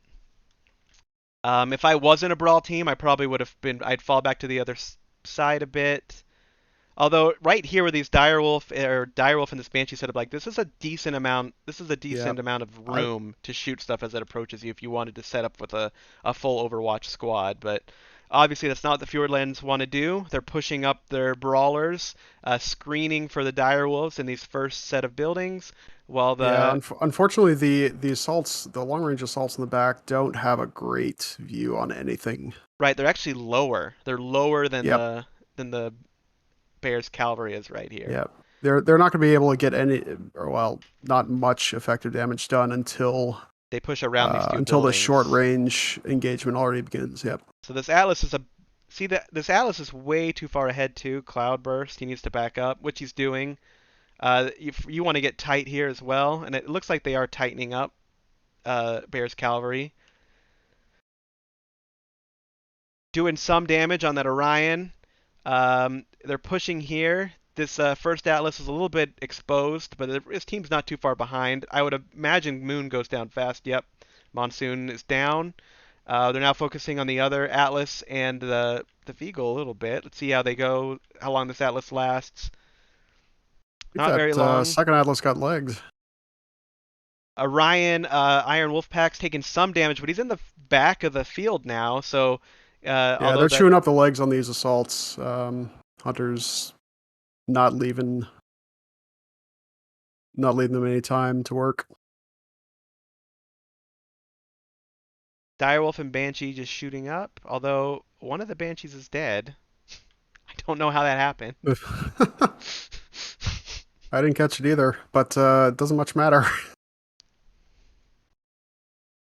If I wasn't a Brawl team, I probably would have been. I'd fall back to the other side a bit. Although right here with these Direwolf and this Banshee setup, like this is a decent amount. This is a Yeah, decent amount of I room to shoot stuff as it approaches you if you wanted to set up with a full Overwatch squad. But obviously that's not what the Fjordlands want to do. They're pushing up their brawlers, screening for the Direwolves in these first set of buildings, while yeah. the Unfortunately, the assaults, the long range assaults in the back, don't have a great view on anything. right they're actually lower. They're lower Yep. than the Bears cavalry is right here. Yeah, they're not going to be able to get any, or well, not much effective damage done They push around these two until the short buildings. range engagement already begins. Yep. So this Atlas is a see that this Atlas is way too far ahead too. Cloudburst, he needs to back up, which he's doing. You want to get tight here as well, and it looks like they are tightening up. Bears cavalry doing some damage on that Orion. They're pushing here. This first Atlas is a little bit exposed, but his team's not too far behind. I would imagine Moon goes down fast. Yep, Monsoon is down. They're now focusing on the other Atlas and the Beagle a little bit. Let's see how they go, how long this Atlas lasts. I think Not very that long. second Atlas got legs. Orion, Iron Wolf Pack's taking some damage, but he's in the back of the field now. So, Yeah, although they're that chewing up the legs on these assaults. Hunters not leaving them any time to work. Direwolf and Banshee just shooting up. Although one of the Banshees is dead. I don't know how that happened. I didn't catch it either, but it doesn't much matter.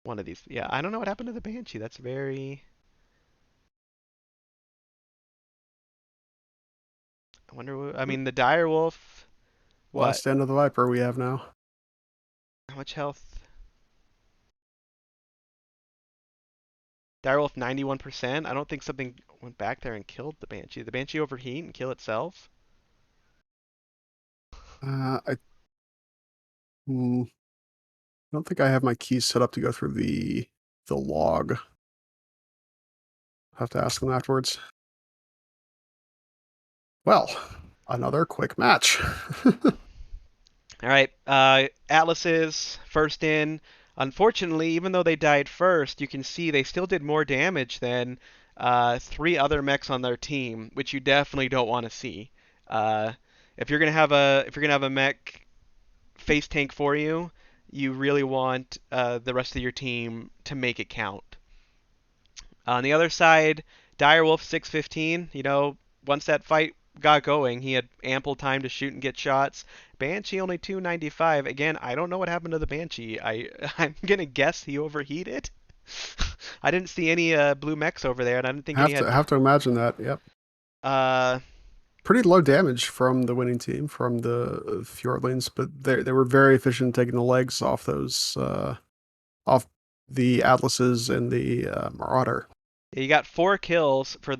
One of these. Yeah, I don't know what happened to the Banshee. That's very. I wonder. I mean, the Direwolf. What? Last stand of the Viper we have now. How much health? Direwolf 91%. I don't think something went back there and killed the Banshee. Did the Banshee overheat and kill itself? I don't think I have my keys set up to go through the log. Have to ask them afterwards. Well, another quick match. All right, Atlases first in. Unfortunately, even though they died first, you can see they still did more damage than three other mechs on their team, which you definitely don't want to see. Uh, if you're gonna have a mech face tank for you, you really want the rest of your team to make it count. On the other side, Direwolf 615. Once that fight got going, he had ample time to shoot and get shots. Banshee only 295. Again, I don't know what happened to the Banshee. I'm gonna guess he overheated. I didn't see any blue mechs over there, and I didn't think any had. Have to imagine that. Yep. Uh, Pretty low damage from the winning team, from the Fjordlings, but they were very efficient taking the legs off those off the Atlases and the Marauder. you got 4 kills for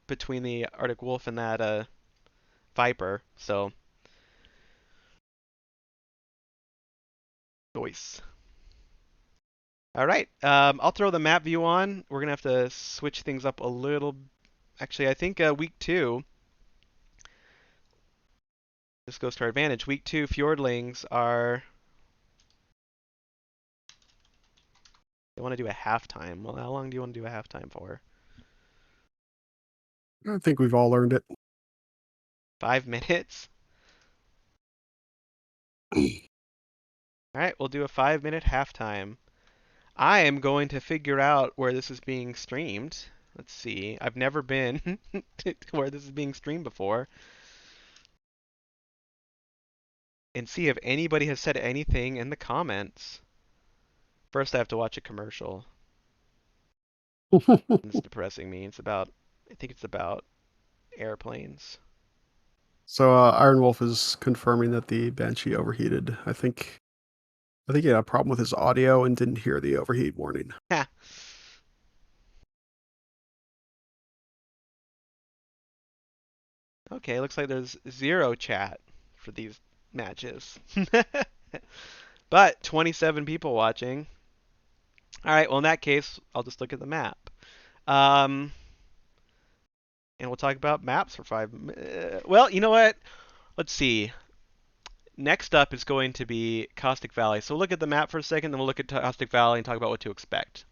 between the Arctic Wolf and that Viper. So nice. All right. I'll throw the map view on. We're gonna have to switch things up a little. Actually, I think week 2. This goes to our advantage. Week 2 Fjordlings are. They want to do a halftime. Well, how long do you want to do a halftime for? I think we've all learned it. 5 minutes. All right, we'll do a 5-minute halftime. I am going to figure out where this is being streamed. Let's see. I've never been to where this is being streamed before. And see if anybody has said anything in the comments. First, I have to watch a commercial. It's depressing me. I think it's about airplanes. So Iron Wolf is confirming that the Banshee overheated. I think he had a problem with his audio and didn't hear the overheat warning. Ha. Okay, looks like there's 0 chat for these matches. But 27 people watching. All right, well in that case, I'll just look at the map. Um, and we'll talk about maps for 5 minutes. Well, you know what? Let's see. Next up is going to be Caustic Valley. So we'll look at the map for a second, then we'll look at Caustic Valley and talk about what to expect.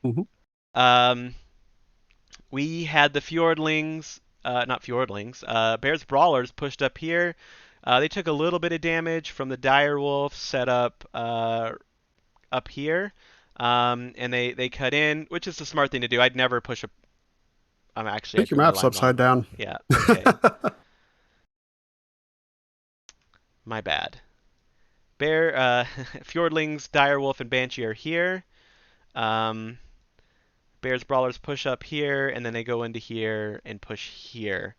Mm-hmm. We had the Fjordlings, not Fjordlings, Bears Brawlers pushed up here. They took a little bit of damage from the Dire Wolf set up up here, and they cut in, which is the smart thing to do. I'd never push a. I'm I actually, I think your put my map's lines on. upside down. Yeah, okay. My bad. Bear, Fjordlings, Direwolf, and Banshee are here. Um, Bears Brawlers push up here, and then they go into here and push here.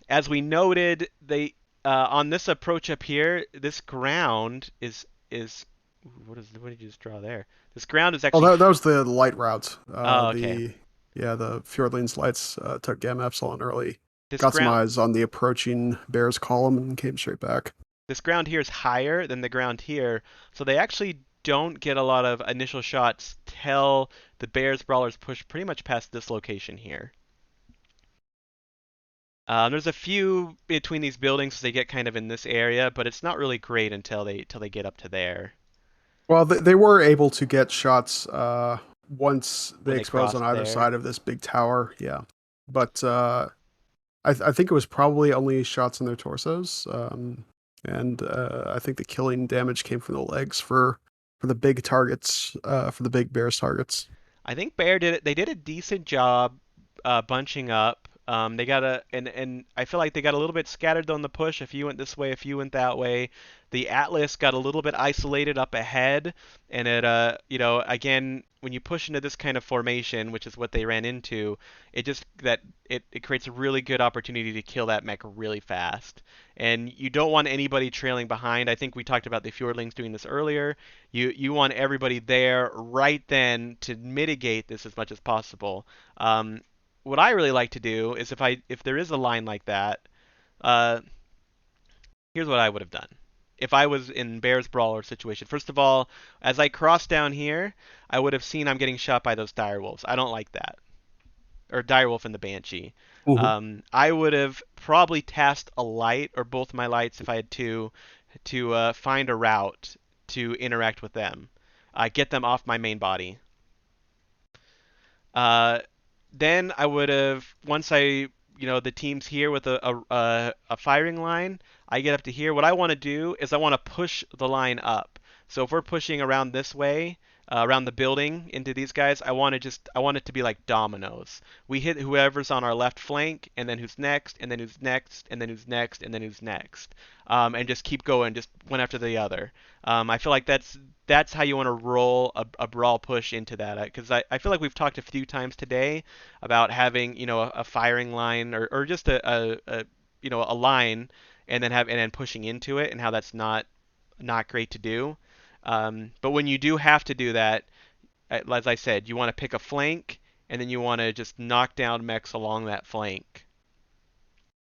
As we noted, they on this approach up here, this ground is what did you just draw there? This ground is Oh, actually that was the light route. oh, okay. The Fjordlings lights took Gamma Epsilon early. This Got some ground eyes on the approaching Bears column and came straight back. this ground here is higher than the ground here, so they actually don't get a lot of initial shots till the Bears Brawlers push pretty much past this location here. There's a few between these buildings, so they get kind of in this area, but it's not really great until they get up to there Well, they were able to get shots once when they they exposed on crossed either there. side of this big tower. Yeah, but I think it was probably only shots on their torsos, and I think the killing damage came from the legs for the big targets, for the big bears targets. I think Bear did it. They did a decent job bunching up. They got and I feel like they got a little bit scattered on the push. A few went this way, a few went that way. The Atlas got a little bit isolated up ahead, and again, when you push into this kind of formation, which is what they ran into, it creates a really good opportunity to kill that mech really fast. And you don't want anybody trailing behind. I think we talked about the Fjordlings doing this earlier. You want everybody there right then to mitigate this as much as possible. Um, what I really like to do is if there is a line like that, uh, here's what I would have done. If I was in Bears Brawler situation, first of all, as I cross down here, I would have seen I'm getting shot by those dire wolves. I don't like that, or direwolf and the banshee. Hmm. I would have probably tasked a light or both my lights if I had to find a route to interact with them, get them off my main body. Uh, then I would have once the team's here with a firing line. I get up to here. What I want to do is I want to push the line up. So if we're pushing around this way, around the building into these guys, I want it to be like dominoes. We hit whoever's on our left flank, and then who's next, and then who's next, and then who's next, and then who's next, and just keep going, just one after the other. I feel like that's how you want to roll a brawl push into that because I feel like we've talked a few times today about having a firing line or just a line and then pushing into it and how that's not great to do. But when you do have to do that, as I said, you want to pick a flank and then you want to just knock down mechs along that flank,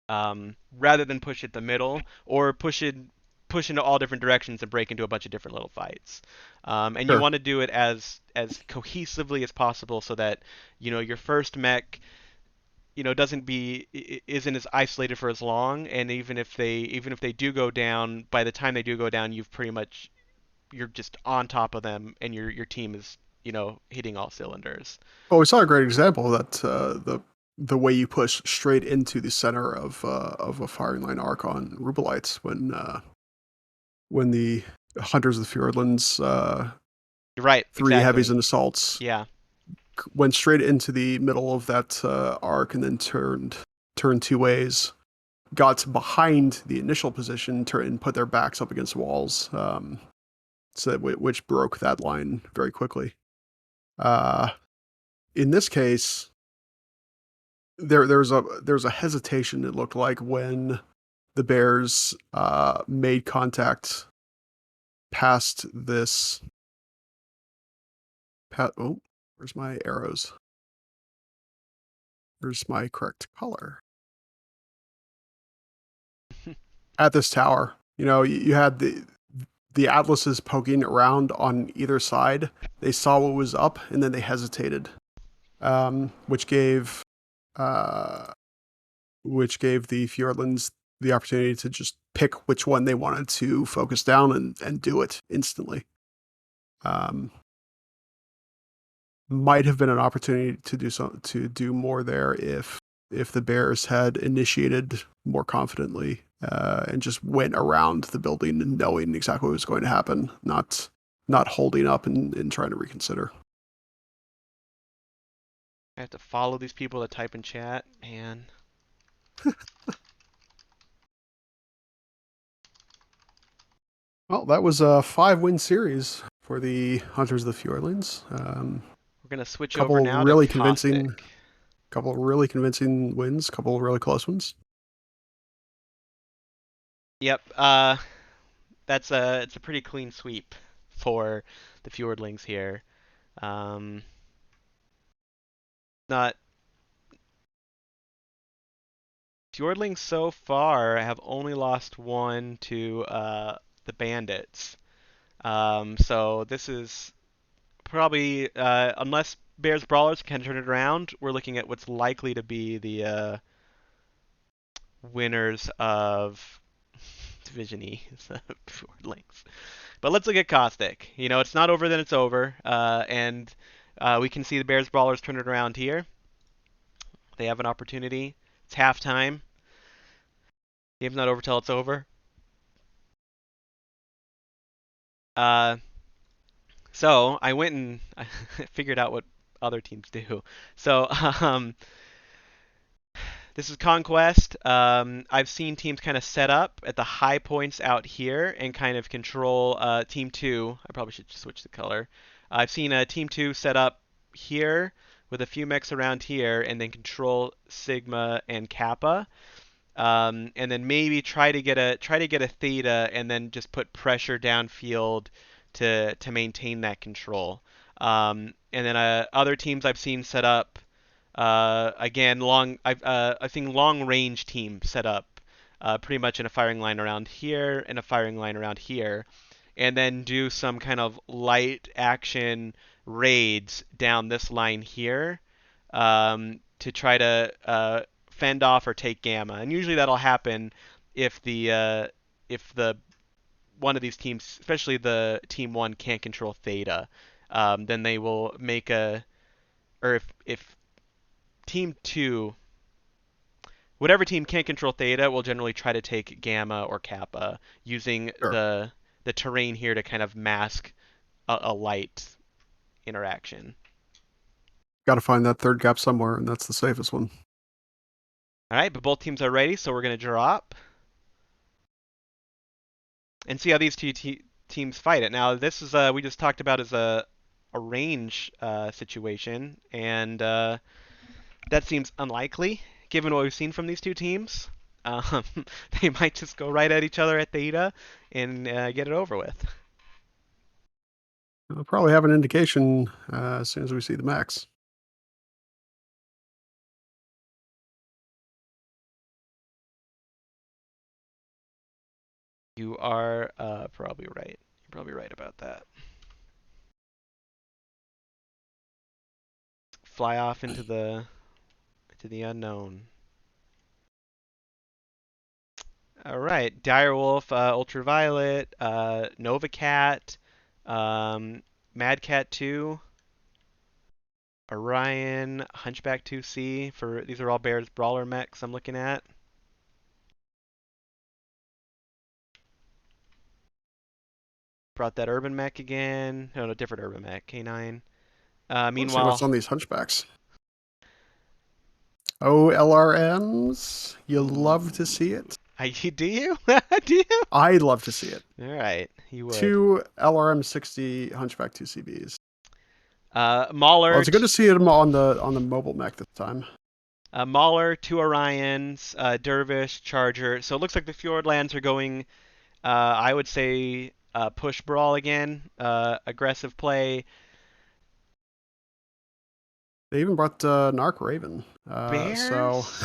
rather than push it the middle or push into all different directions and break into a bunch of different little fights. And you Sure. want to do it as cohesively as possible so that your first mech isn't as isolated for as long, and even if they do go down, by the time they do go down, you're just on top of them and your team is hitting all cylinders. Well, we saw a great example of that the way you push straight into the center of a firing line arc on Rubelites when the hunters of the Fjordlands, You're right, three heavies exactly. and assaults, Yeah. went straight into the middle of that arc and then turned two ways, got behind the initial position, and put their backs up against walls, which broke that line very quickly. Uh, in this case, there's a hesitation. It looked like when the Bears made contact past this. Oh, where's my arrows? Where's my correct color? At this tower, you had the atlases poking around on either side. They saw what was up, and then they hesitated, which gave uh, the Fjordlands the opportunity to just pick which one they wanted to focus down and do it instantly. Um, might have been an opportunity to do more there if the Bears had initiated more confidently and just went around the building and knowing exactly what was going to happen, not holding up and trying to reconsider. I have to follow these people that type in chat, man. Well, that was a 5-win series for the Hunters of the Fjordlands. We're gonna switch over Couple now to really convincing, Caustic. couple really convincing wins. Couple really close ones. Yep. It's a pretty clean sweep for the Fjordlings here. Um, not Fjordlings so far have only lost one to the Bandits. So this is probably unless Bears Brawlers can turn it around, we're looking at what's likely to be the winners of Division E, Fjordlings. But let's look at Caustic. You know, it's not over, then it's over. And we can see the Bears Brawlers turn it around here. They have an opportunity. It's halftime. Game's not over till it's over. Uh, so I went and figured out what other teams do. So this is Conquest. I've seen teams kind of set up at the high points out here and kind of control Team 2. I probably should switch the color. I've seen Team 2 set up here with a few mechs around here and then control Sigma and Kappa. And then maybe try to get a theta and then just put pressure downfield to maintain that control. And then other teams I've seen set up again I've seen long range team set up pretty much in a firing line around here and a firing line around here, and then do some kind of light action raids down this line here to try to fend off or take gamma. And usually that'll happen if the one of these teams, especially the team one, can't control theta. Then they will make a or if team two, whatever team can't control theta, will generally try to take gamma or kappa using Sure. the terrain here to kind of mask a light interaction. Got to find that third gap somewhere, and that's the safest one. All right, but both teams are ready, so we're going to drop and see how these teams fight it. Now, this is we just talked about as a range situation, and that seems unlikely given what we've seen from these two teams. Um, they might just go right at each other at theta and get it over with. We'll probably have an indication as soon as we see the max. You are probably right. You're probably right about that. Fly off into the unknown. All right, Direwolf, Ultraviolet, Nova Cat, Mad Cat 2, Orion, Hunchback 2C. For these are all Bears Brawler mechs I'm looking at. Brought that Urban mech again. No, different Urban mech. K9. Let's see what's Meanwhile, on these hunchbacks. Oh, LRMs. You love to ooh, see it. do you? Do you? I love to see it. All right, you would. Two LRM 60 Hunchback 2CBs. Well, Mauler, it's good to see them on the mobile mech this time. Mauler, two Orions, Dervish, Charger. So it looks like the Fjordlands are going. I would say push brawl again, aggressive play. They even brought Narc Raven. So Bears,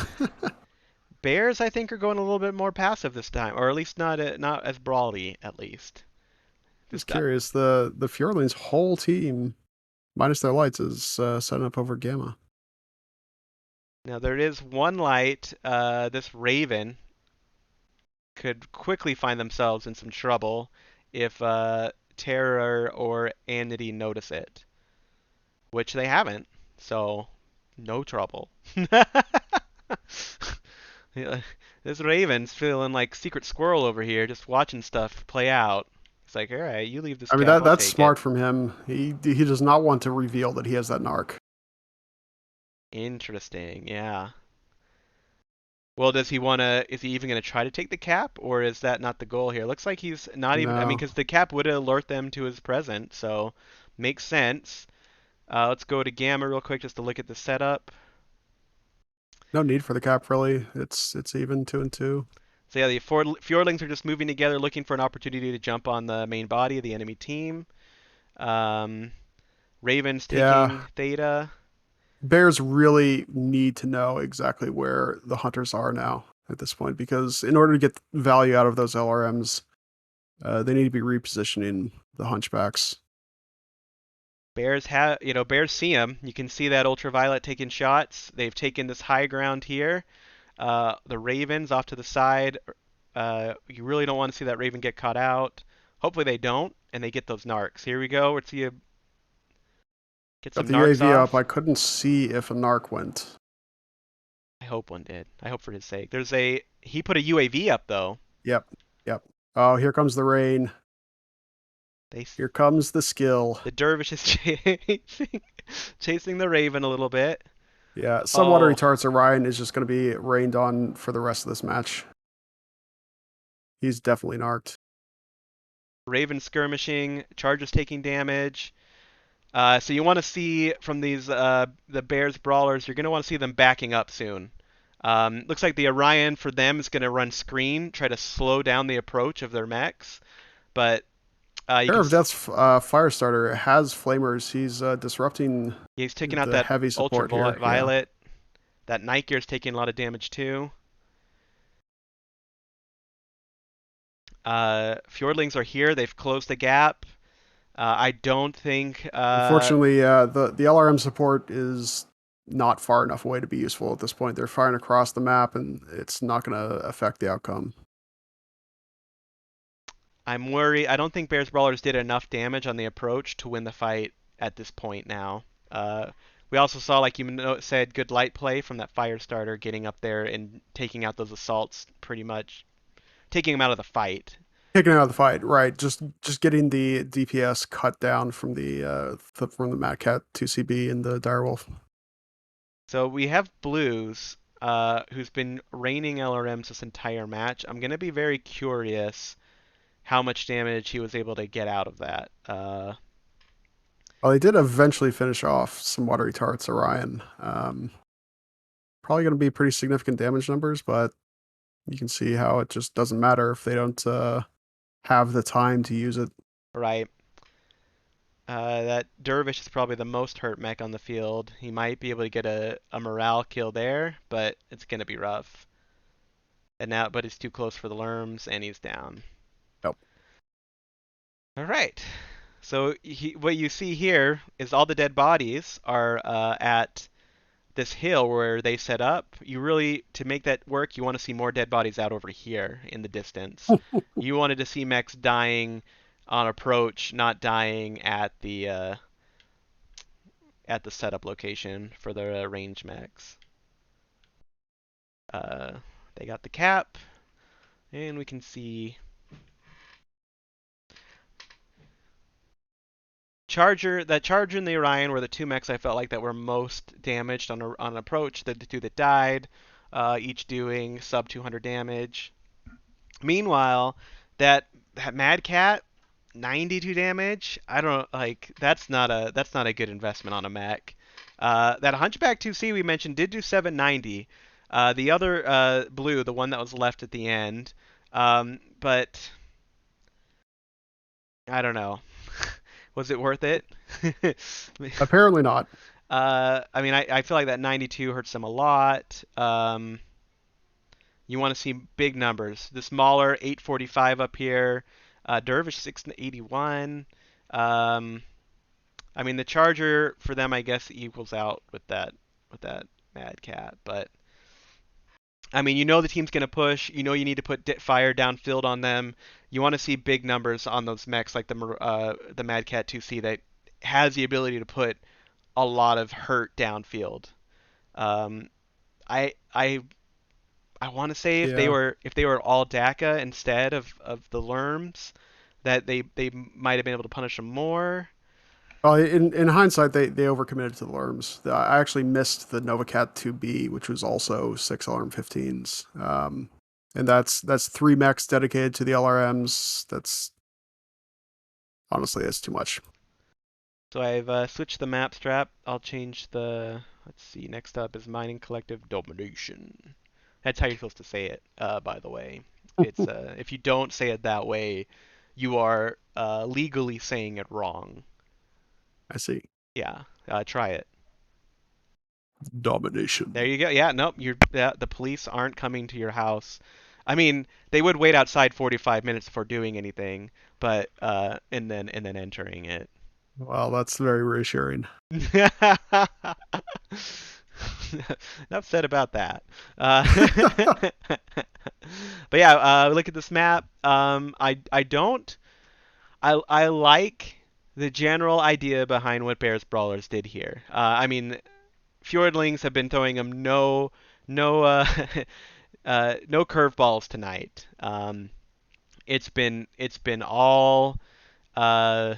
Bears, I think are going a little bit more passive this time, or at least not as brawly at least. just Just curious. The Fjordlings' whole team, minus their lights, is setting up over Gamma. now there is one light. This Raven could quickly find themselves in some trouble if Terror or Amity notice it, which they haven't. So no trouble. Yeah, this Raven's feeling like Secret Squirrel over here, just watching stuff play out. It's like, all right, you leave this I mean gap, that I'll that's take it. smart from him. He does not want to reveal that he has that Narc. Interesting, yeah. Well, does he want to? Is he even going to try to take the cap, or is that not the goal here? Looks like he's not even. I mean, No, because the cap would alert them to his presence, so makes sense. Let's go to Gamma real quick just to look at the setup. no need for the cap really. It's even 2-2. So yeah, the Fjordlings are just moving together, looking for an opportunity to jump on the main body of the enemy team. Um, Raven's Yeah, taking Theta. Bears really need to know exactly where the hunters are now at this point because in order to get value out of those LRMs, they need to be repositioning the hunchbacks. Bears see him. You can see that ultraviolet taking shots. They've taken this high ground here. The Ravens off to the side. You really don't want to see that Raven get caught out. Hopefully they don't, and they get those narcs. Here we go. Let's see you get Got some the narcs UAV up. off. I couldn't see if a narc went. I hope one did. I hope for his sake. He put a UAV up though. Yep, yep. Oh, here comes the rain. They Here comes the skill. the dervish is chasing the Raven a little bit. Yeah, some watery Oh, tarts Orion is just going to be rained on for the rest of this match. He's definitely narked. Raven skirmishing. Chargers taking damage. So you want to see from these the Bears brawlers, you're going to want to see them backing up soon. Looks like the Orion for them is going to run screen, try to slow down the approach of their mechs. But you Pair can of Death's Firestarter has flamers. He's disrupting he's taking out the that heavy support here. Yeah. ultraviolet. That Night Gear's taking a lot of damage too. Fjordlings are here. They've closed the gap. I don't think. Unfortunately, the LRM support is not far enough away to be useful at this point. They're firing across the map, and it's not going to affect the outcome. I'm worried. I don't think Bears Brawlers did enough damage on the approach to win the fight at this point now. We also saw, like you said, good light play from that Firestarter getting up there and taking out those assaults pretty much, taking them out of the fight. Taking out of the fight, right? Just getting the DPS cut down from the Mad Cat 2CB and the Direwolf. So we have Blues, who's been raining LRMs this entire match. I'm going to be very curious how much damage he was able to get out of that. Well, they did eventually finish off some watery tarts Orion. Probably going to be pretty significant damage numbers, but you can see how it just doesn't matter if they don't have the time to use it. Right. That Dervish is probably the most hurt mech on the field. He might be able to get a morale kill there, but it's gonna be rough. But he's too close for the Lerms, and he's down. Nope. All right. So what you see here is all the dead bodies are at this hill where they set up. You really, to make that work, you want to see more dead bodies out over here in the distance. You wanted to see mechs dying on approach, not dying at the setup location for the range mechs. Uh, they got the cap, and we can see Charger and the Orion were the two mechs I felt like that were most damaged on approach. The two that died, each doing sub 200 damage. Meanwhile, that Mad Cat 92 damage. I don't like that's not a good investment on a mech. That Hunchback 2C we mentioned did do 790. The other blue, the one that was left at the end, but I don't know. Was it worth it? Apparently not. I mean, I feel like that 92 hurts them a lot. You want to see big numbers. The smaller 845 up here. Dervish 681. I mean, the Charger for them, I guess, equals out with that Mad Cat. But I mean, you know the team's gonna push. You know you need to put fire downfield on them. You want to see big numbers on those mechs like the Mad Cat 2C that has the ability to put a lot of hurt downfield. Um, I want to say if they Yeah. were if they were all DACA instead of the Lerms, that they might have been able to punish them more. Well, in hindsight, they overcommitted to the alarms. I actually missed the Novacat 2B, which was also six alarm 15s. And that's three mechs dedicated to the LRMs. That's honestly that's too much. So I've switched the map strap. I'll change the. Let's see. Next up is Mining Collective Domination. That's how you're supposed to say it, by the way. It's if you don't say it that way, you are legally saying it wrong. I see. Yeah, try it. There Domination. you go. Yeah, nope. The police aren't coming to your house. I mean, they would wait outside 45 minutes before doing anything, but and then entering it. Well, that's very reassuring. Enough said about that. But yeah, look at this map. I don't. I like the general idea behind what Bears Brawlers did here. I mean, Fjordlings have been throwing them no no curveballs tonight. It's been uh,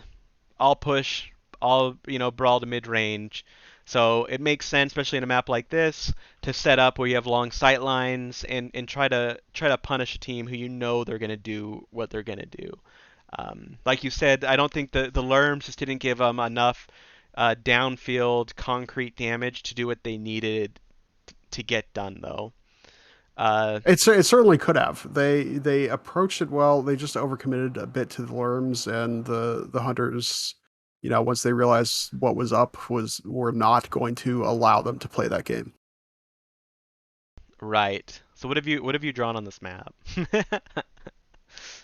all push, all brawl to mid range. So it makes sense, especially in a map like this, to set up where you have long sight lines and try to punish a team who you know they're gonna do what they're gonna do. Like you said, I don't think the Lerms just didn't give them enough downfield concrete damage to do what they needed to get done, though. Uh, It certainly could have. They approached it well. They just overcommitted a bit to the worms and the hunters. You know, once they realized what was up, was were not going to allow them to play that game. right. So what have you drawn on this map?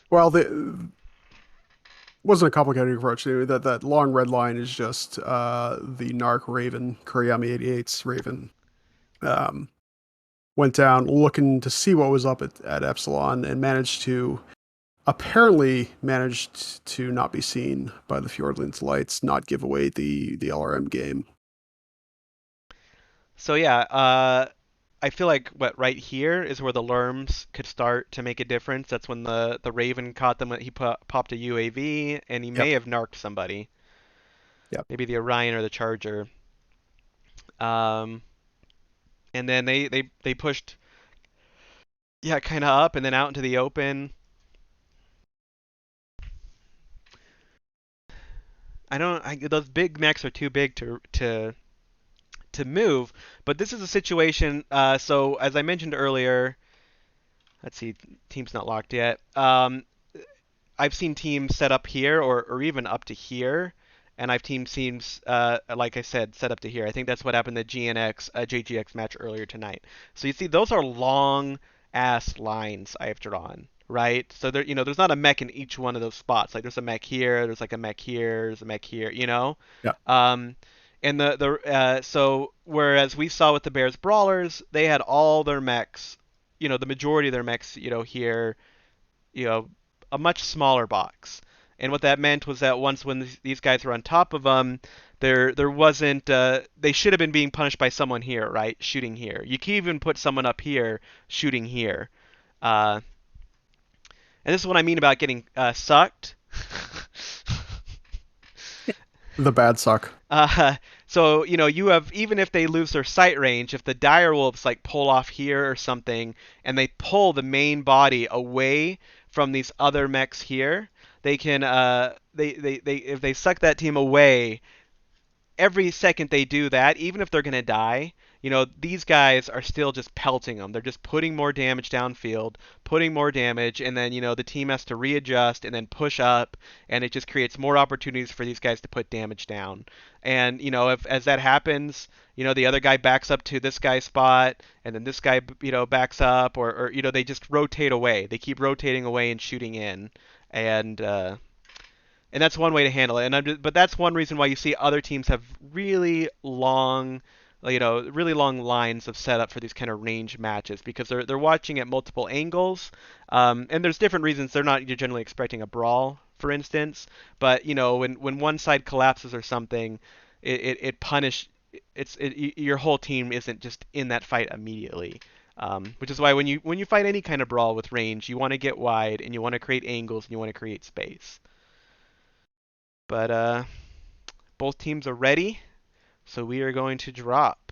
Well, the wasn't a complicated approach. That long red line is just the Narc Raven, Kuriyami 88's Raven. Um, Went down looking to see what was up at Epsilon and managed to not be seen by the Fjordlands lights, not give away the LRM game. So yeah, I feel like what right here is where the Lerms could start to make a difference. That's when the Raven caught them. He popped a UAV, and he may Yep. have narked somebody, Yep. maybe the Orion or the Charger. Um, and then they pushed, yeah, kind of up and then out into the open. Those big mechs are too big to move. But this is a situation. So as I mentioned earlier, let's see, team's not locked yet. I've seen teams set up here or even up to here, and I've seen teams, like I said, set up to here. I think that's what happened in the JGX match earlier tonight. So you see, those are long ass lines I have drawn, right? So there's not a mech in each one of those spots. Like there's a mech here, there's like a mech here, there's a mech here. Yep. Um, and so whereas we saw with the Bears Brawlers, they had all their mechs, the majority of their mechs, here, you know, a much smaller box. And what that meant was that once when these guys were on top of them, there wasn't they should have been being punished by someone here, right? Shooting here. You can even put someone up here shooting here. Uh, and this is what I mean about getting sucked. The bad suck. Uh, so you have even if they lose their sight range, if the dire wolves like pull off here or something, and they pull the main body away from these other mechs here, they can they if they suck that team away, every second they do that, even if they're going to die, these guys are still just pelting them. They're just putting more damage downfield, putting more damage, and then, the team has to readjust and then push up, and it just creates more opportunities for these guys to put damage down. And, if as that happens, the other guy backs up to this guy's spot, and then this guy, backs up, or they just rotate away. They keep rotating away and shooting in. And that's one way to handle it. But that's one reason why you see other teams have really long lines of setup for these kind of range matches because they're watching at multiple angles. And there's different reasons they're not generally expecting a brawl, for instance. But when one side collapses or something, it punish your whole team isn't just in that fight immediately. Which is why when you fight any kind of brawl with range, you want to get wide and you want to create angles and you want to create space. But Both teams are ready, so we are going to drop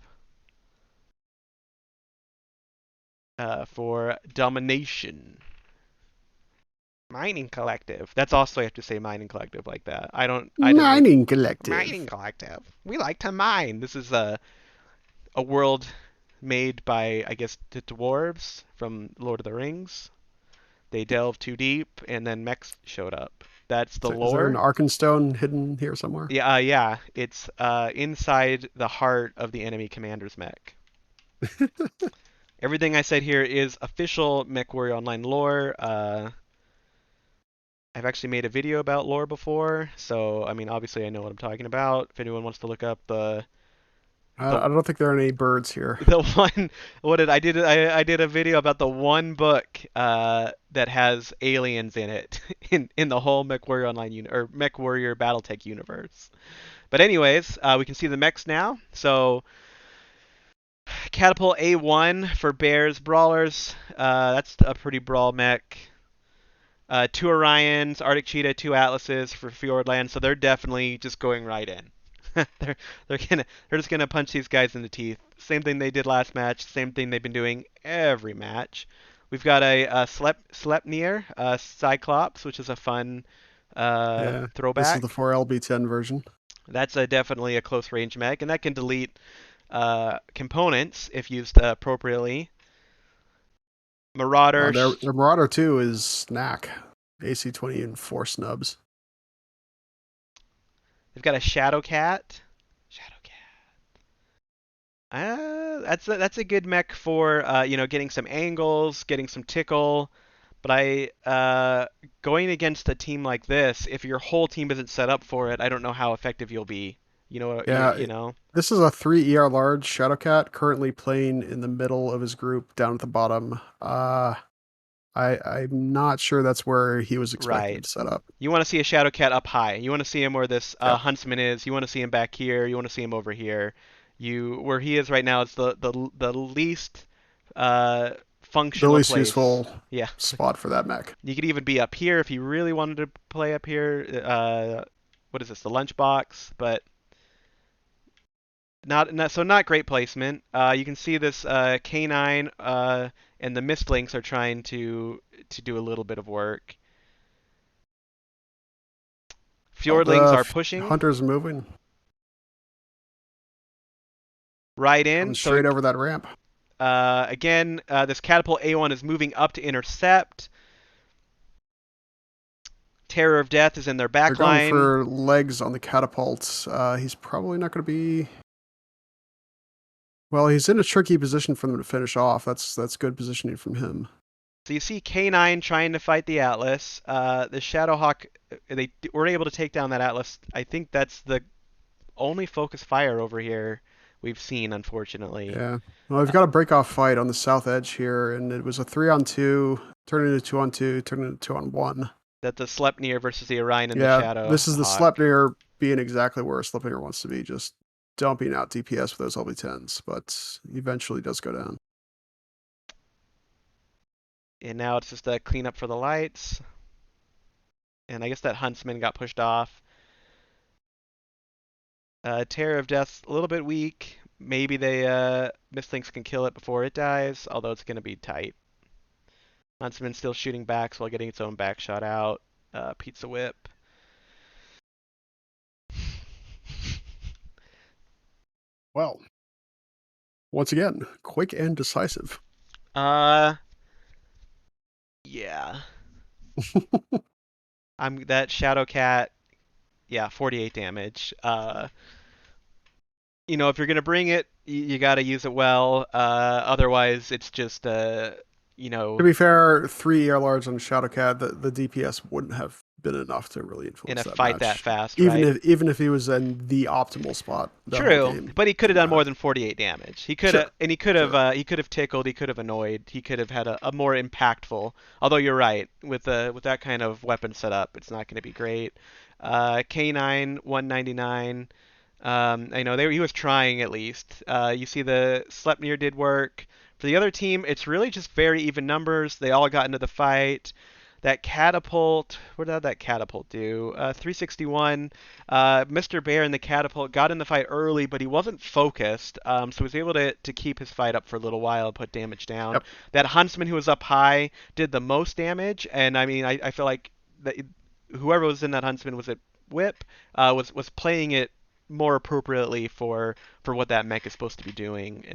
for domination. Mining Collective. That's also I have to say Mining Collective like that. I didn't make Mining Collective. Mining Collective. We like to mine. This is a world made by I guess the dwarves from Lord of the Rings. They delved too deep and then mechs showed up. That's the Is there an lore. Arkenstone hidden here somewhere? Yeah, it's inside the heart of the enemy commander's mech. Everything I said here is official MechWarrior Online lore. I've actually made a video about lore before, so I mean, obviously I know what I'm talking about. If anyone wants to look up the I don't think there are any birds here. the one, what did I did I did a video about the one book that has aliens in it in the whole MechWarrior Online or MechWarrior BattleTech universe. But anyways, we can see the mechs now. So Catapult A1 for Bears Brawlers. That's a pretty brawl mech. Two Orions, Arctic Cheetah, two Atlases for Fjordland. So they're definitely just going right in. they're they're just gonna punch these guys in the teeth. Same thing they did last match. Same thing they've been doing every match. We've got a Sleipnir, Cyclops, which is a fun Yeah, this is the throwback. 4LB10 version. That's definitely a close range mech, and that can delete components if used appropriately. Marauder, Their Marauder 2 is Snack. AC-20 and 4 snubs. they've got a Shadow Cat. Shadow Cat. That's a good mech for getting some angles, getting some tickle. But going against a team like this, if your whole team isn't set up for it, I don't know how effective you'll be. Yeah, You know. this is a 3 ER large Shadowcat currently playing in the middle of his group down at the bottom. I'm not sure that's where he was expected Right. to set up. You want to see a Shadow Cat up high. You want to see him where this Yep. Huntsman is. You want to see him back here. You want to see him over here. Where he is right now is the least uh, The functional least place. useful Yeah. spot for that mech. You could even be up here if you really wanted to play up here. What is this? The lunchbox, but not great placement. You can see this K9 and the Mistlinks are trying to do a little bit of work. Oh, Fjordlings are pushing Hunter's moving, right coming in. So straight over that ramp. again, this Catapult A1 is moving up to intercept. Terror of Death is in their They're going backline. for legs on the catapults. He's probably not going to be. Well, he's in a tricky position for them to finish off. That's good positioning from him. So you see K9 trying to fight the Atlas. The Shadowhawk, they were able to take down that Atlas. I think that's the only focus fire over here we've seen, unfortunately. Yeah. Well, we've got a break-off fight on the south edge here, and it was a 3-on-2, turned into 2-on-2, turned into 2-on-1. That the Sleipnir versus the Orion and the Yeah, this is the Shadowhawk. Sleipnir being exactly where a Sleipnir wants to be, just dumping out DPS with those LB10s, but eventually does go down. And now it's just a cleanup for the lights. And I guess that Huntsman got pushed off. Terror of Death's a little bit weak. Maybe they Mistlinks can kill it before it dies, although it's going to be tight. Huntsman still shooting backs while getting its own back shot out. Pizza Whip. Well, once again, quick and decisive. Uh, yeah. I'm that Shadow Cat. Yeah, 48 damage. If you're gonna bring it, you gotta use it well. Otherwise, it's just you To know, be fair, 3 ER large on Shadowcat, the DPS wouldn't have been enough to really in a influence that fight that match. fast, Even right? if he was in the optimal spot that whole True, game. but he could have Didn't done more matter. than 48 damage. He could have, Sure, and he could have, sure. he could have tickled. He could have annoyed. He could have had a more impactful. Although you're right, with that kind of weapon setup, it's not going to be great. K9 199. I know he was trying at least. You see the Sleipnir did work. For the other team, it's really just very even numbers. They all got into the fight. that catapult. What did that catapult do? 361. Mr. Bear and the catapult got in the fight early, but he wasn't focused, so he was able to keep his fight up for a little while, put damage down. Yep. That huntsman who was up high did the most damage, and I mean, I feel like that whoever was in that huntsman was it whip was playing it more appropriately for what that mech is supposed to be doing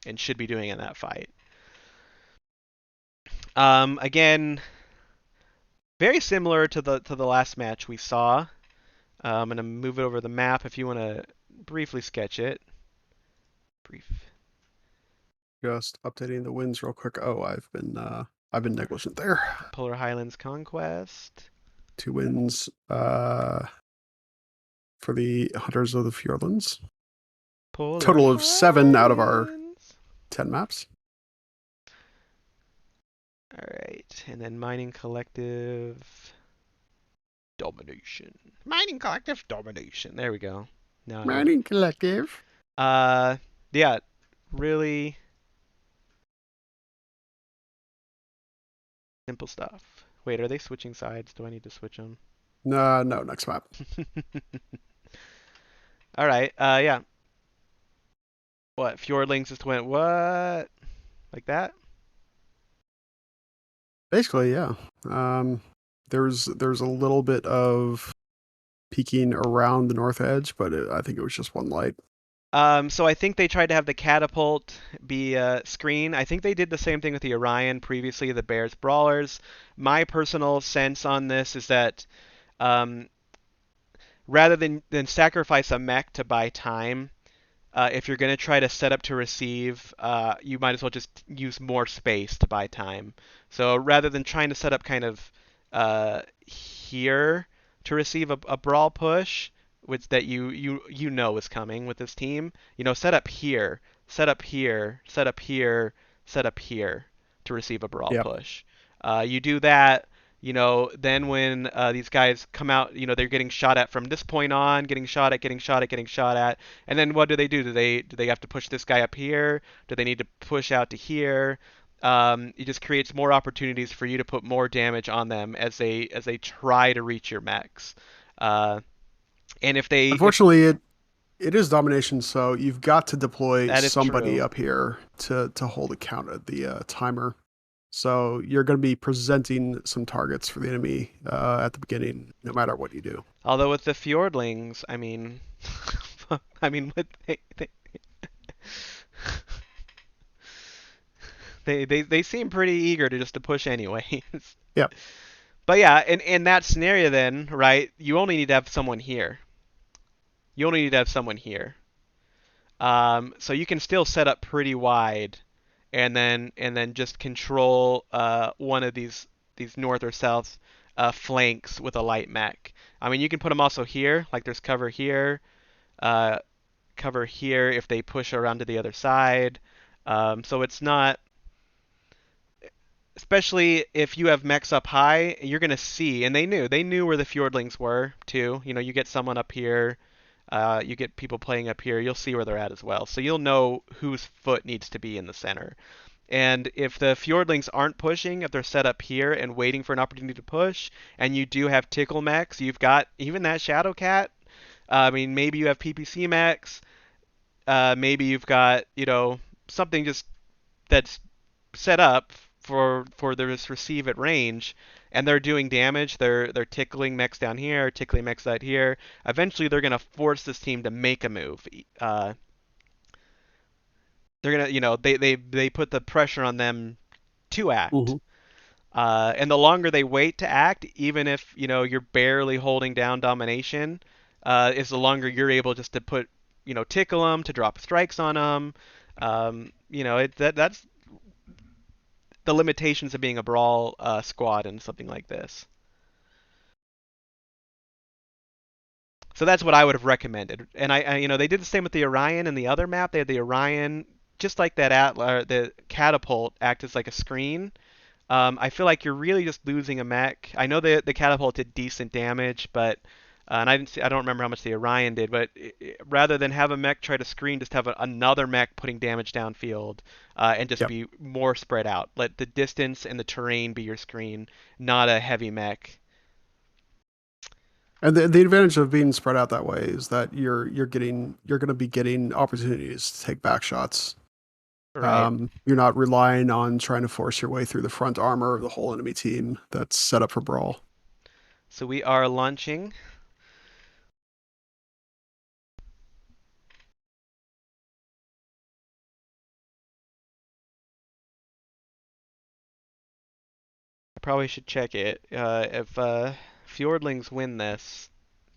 and should be doing in that fight. Again, very similar to the last match we saw. I'm gonna move it over the map if you want to briefly sketch it. Brief. Just updating the wins real quick. Oh, I've been negligent there. Polar Highlands Conquest. 2 wins for the Hunters of the Fjordlands. Polar Total of 7 out of our Highlands. 10 maps. All right, and then Mining Collective Domination. Mining Collective Domination. There we go. Now I have. Mining Collective. Uh, yeah, really simple stuff. Wait, are they switching sides? Do I need to switch them? No, next map. All right. Yeah. What? Fjordlings just went what? Like that? Basically, yeah. There's a little bit of peeking around the north edge, but I think it was just one light. So I think they tried to have the catapult be a screen. I think they did the same thing with the Orion previously, the Bears Brawlers. My personal sense on this is that um, rather than sacrifice a mech to buy time, if you're going to try to set up to receive, you might as well just use more space to buy time. So rather than trying to set up kind of here to receive a brawl push, which that you know is coming with this team, set up here, set up here, set up here, set up here to receive a brawl Yep. push. You do that. Then when these guys come out, they're getting shot at from this point on, getting shot at, getting shot at, getting shot at, and then what do they do? Do they have to push this guy up here? Do they need to push out to here? It just creates more opportunities for you to put more damage on them as they try to reach your mechs. Uh, and if Unfortunately, it is domination, so you've got to deploy that is somebody true. up here to hold account at the timer. So you're going to be presenting some targets for the enemy at the beginning, no matter what you do. Although with the Fjordlings, I mean, I mean, they seem pretty eager to just to push anyways. Yep. But yeah, in that scenario then, right, you only need to have someone here. You only need to have someone here. So you can still set up pretty wide, and then just control one of these north or south flanks with a light mech. I mean, you can put them also here, like there's uh, cover here if they push around to the other side. So it's not, especially if you have mechs up high, you're gonna see, and they knew where the Fjordlings were too. You get someone up here, you get people playing up here, you'll see where they're at as well. So you'll know whose foot needs to be in the center. And if the Fjordlings aren't pushing, if they're set up here and waiting for an opportunity to push, and you do have tickle mechs, you've got even that Shadow Cat. I mean, maybe you have PPC mechs. Maybe you've got something just that's set up for this receive at range, and they're doing damage. They're tickling mechs down here, tickling mechs out here. Eventually, they're gonna force this team to make a move. They're gonna, they put the pressure on them to act. Mm-hmm. And the longer they wait to act, even if you're barely holding down domination, is the longer you're able just to put tickle them, to drop strikes on them. That's the limitations of being a brawl squad in something like this. So that's what I would have recommended. And they did the same with the Orion and the other map. They had the Orion, just like that the catapult act as like a screen. I feel like you're really just losing a mech. I know the catapult did decent damage, but And I don't remember how much the Orion did, but rather than have a mech try to screen, just have another mech putting damage downfield, and just Yep. be more spread out. Let the distance and the terrain be your screen, not a heavy mech. And the advantage of being spread out that way is that you're going to be getting opportunities to take back shots. Right. You're not relying on trying to force your way through the front armor of the whole enemy team that's set up for brawl. So we are launching. I probably should check it. If Fjordlings win this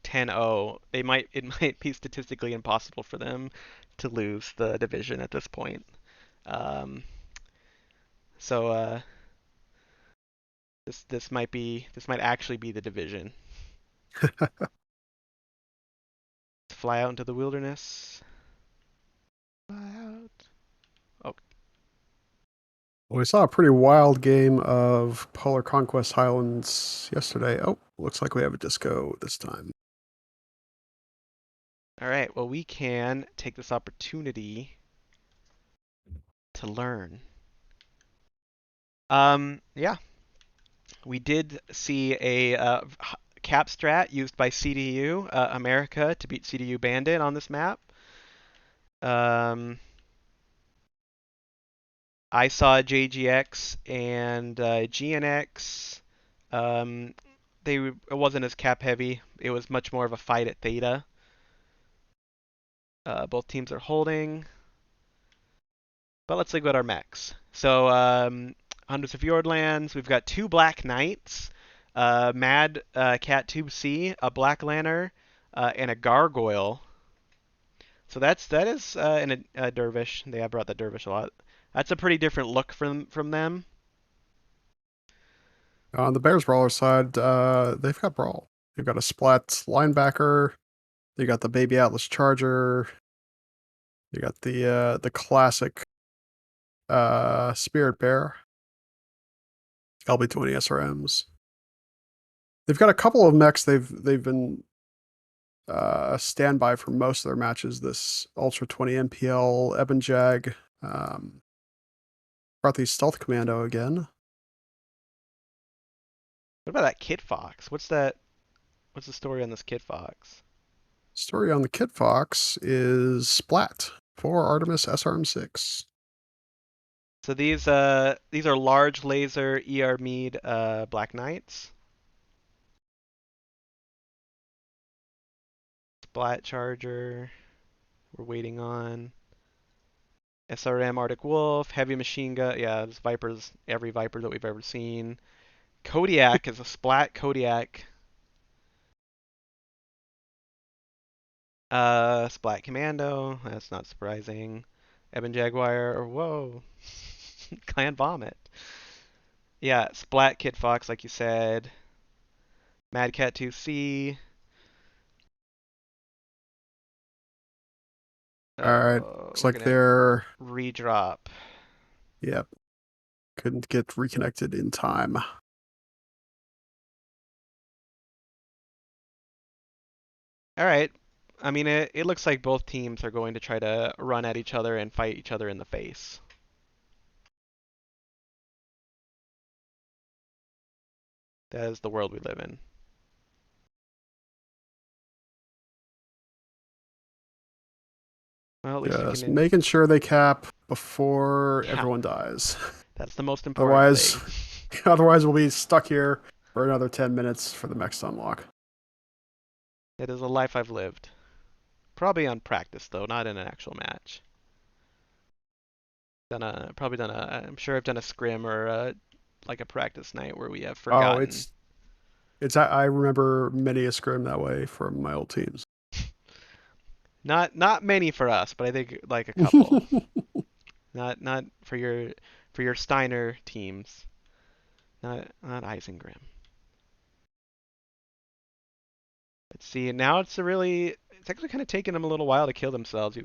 10-0, it might be statistically impossible for them to lose the division at this point. Um, so this might actually be the division. Fly out into the wilderness. Fly out. Oh, Well, we saw a pretty wild game of Polar Conquest Highlands yesterday. Oh, looks like we have a disco this time. all right. Well, we can take this opportunity to learn. Yeah, we did see a cap strat used by CDU America to beat CDU Bandit on this map. Um, I saw JGX and GNX. Um, it wasn't as cap heavy. It was much more of a fight at Theta. Both teams are holding, but let's look at our mechs. So Hundreds of Fjordlands, we've got two Black Knights, Mad Cat Tube C, a Black Lanner, and a Gargoyle. So that is and a Dervish. They have brought the Dervish a lot. That's a pretty different look from them. On the Bears Brawler side, they've got Brawl. They've got a Splat linebacker. They got the Baby Atlas Charger. You got the classic Spirit Bear. LB20 SRMs. They've got a couple of mechs they've been standby for most of their matches. This Ultra 20 MPL Eben Jag. Brought the Stealth Commando again. What about that Kit Fox? What's that? What's the story on this Kit Fox? Story on the Kit Fox is Splat for Artemis SRM6. So these are large laser ER Mead Black Knights. Splat Charger. We're waiting on SRM Arctic Wolf, Heavy Machine Gun. Yeah, this Viper's every Viper that we've ever seen. Kodiak is a Splat Kodiak. Splat Commando. That's not surprising. Eben Jaguar. Whoa. Clan Vomit. Yeah, Splat Kid Fox, like you said. Mad Cat 2C. All right. Oh, Looks we're like gonna they're, redrop. yep, couldn't get reconnected in time. All right. I mean, it looks like both teams are going to try to run at each other and fight each other in the face. That is the world we live in. Well, at least we Just can. making sure they cap before Yeah, everyone dies. that's the most important Otherwise, thing. otherwise we'll be stuck here for another 10 minutes for the next unlock. It is a life I've lived. Probably on practice though, not in an actual match. I'm sure I've done a scrim or like a practice night where we have Oh, forgotten. I remember many a scrim that way from my old teams. Not many for us, but I think like a couple. Not for your Steiner teams. Not Isengrim. Let's see. Now it's actually kind of taken them a little while to kill themselves.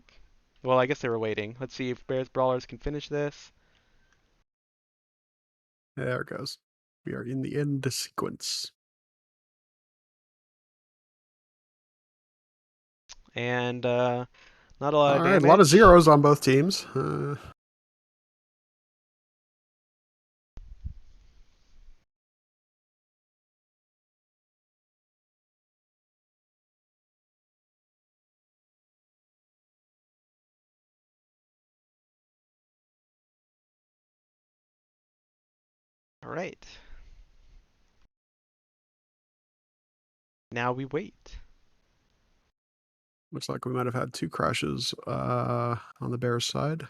Well, I guess they were waiting. Let's see if Bears Brawlers can finish this. There it goes. We are in the end sequence. and not a lot of All right, a lot of damage. zeros on both teams. All right. Now we wait. Looks like we might have had two crashes on the Bears side.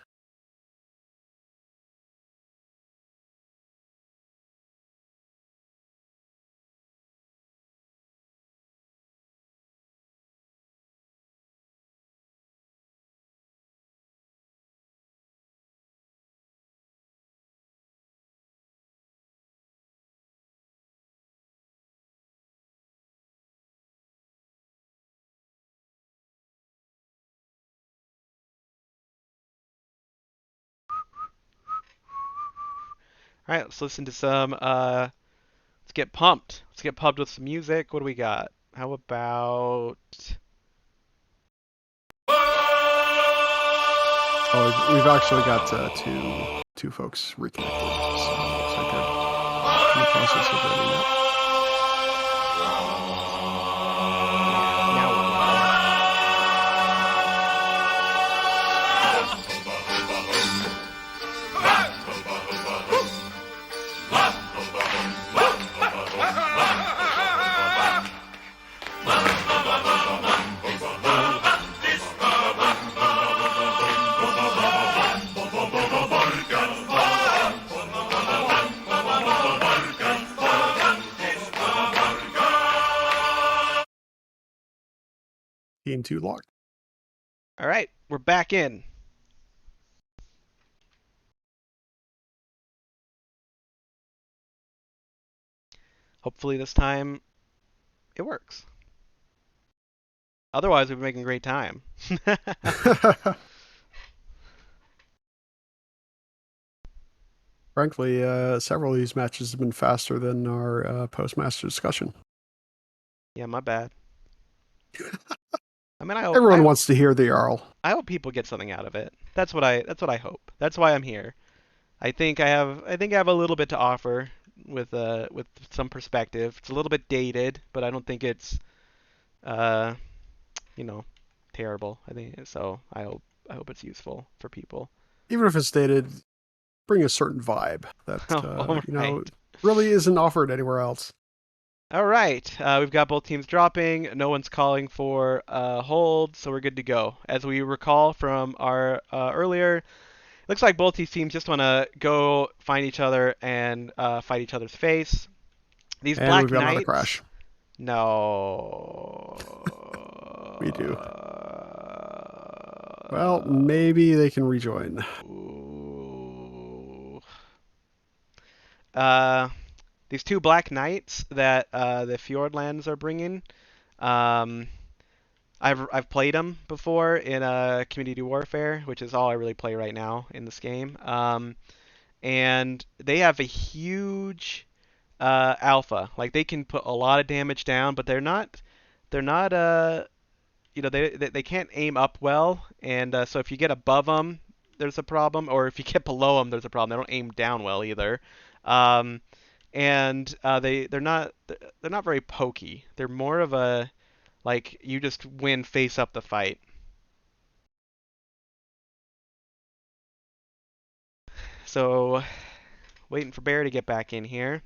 All right, let's listen to some. Let's get pumped. Let's get pumped with some music. What do we got? How about? Oh, we've actually got two folks reconnected, so it looks like they're in the process of writing that. Now we're going. Team two locked. All right, we're back in. Hopefully this time it works. Otherwise, we've been making great time. Frankly, several of these matches have been faster than our postmaster discussion. Yeah, my bad. I mean, Everyone wants to hear the Jarl. I hope people get something out of it. That's what I hope. That's why I'm here. I think I have a little bit to offer with some perspective. It's a little bit dated, but I don't think it's uh you know terrible. I think so. I hope it's useful for people. Even if it's dated, bring a certain vibe that All right. really isn't offered anywhere else. All right. We've got both teams dropping. No one's calling for hold, so we're good to go. As we recall from our earlier, looks like both these teams just want to go find each other and fight each other's face. These And we've Black got another Knights. crash. No. We do. Well, maybe they can rejoin. Ooh. Uh, these two Black Knights that the Fjordlands are bringing. Um, I've played them before in Community Warfare, which is all I really play right now in this game. And they have a huge alpha. Like they can put a lot of damage down, but they're not they can't aim up well, and so if you get above them, there's a problem, or if you get below them, there's a problem. They don't aim down well either. Um, and they're not very pokey. They're more of a like you just win face up the fight. So waiting for Bear to get back in here.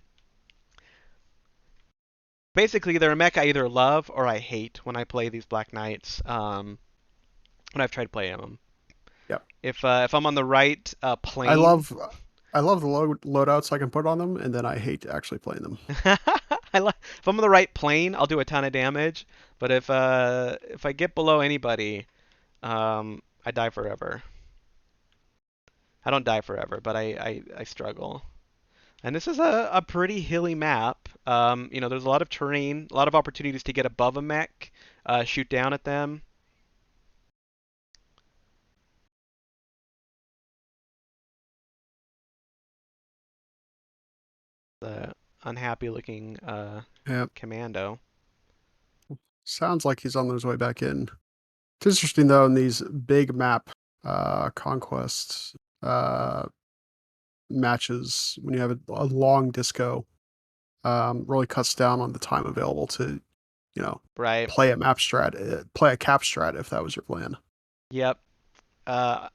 Basically, they're a mech I either love or I hate when I play these Black Knights. When I've tried playing them. Yep. If I'm on the right I plane, love I love the loadouts I can put on them, and then I hate actually playing them. if I'm on the right plane, I'll do a ton of damage. But if I get below anybody, I die forever. I don't die forever, but I struggle. And this is a pretty hilly map. There's a lot of terrain, a lot of opportunities to get above a mech, shoot down at them. The unhappy looking Yep. commando. Sounds like he's on his way back in. It's interesting though in these big map conquest uh, matches when you have a long disco, really cuts down on the time available to, you know, Right. play a map strat, play a cap strat if that was your plan. Yep. Uh,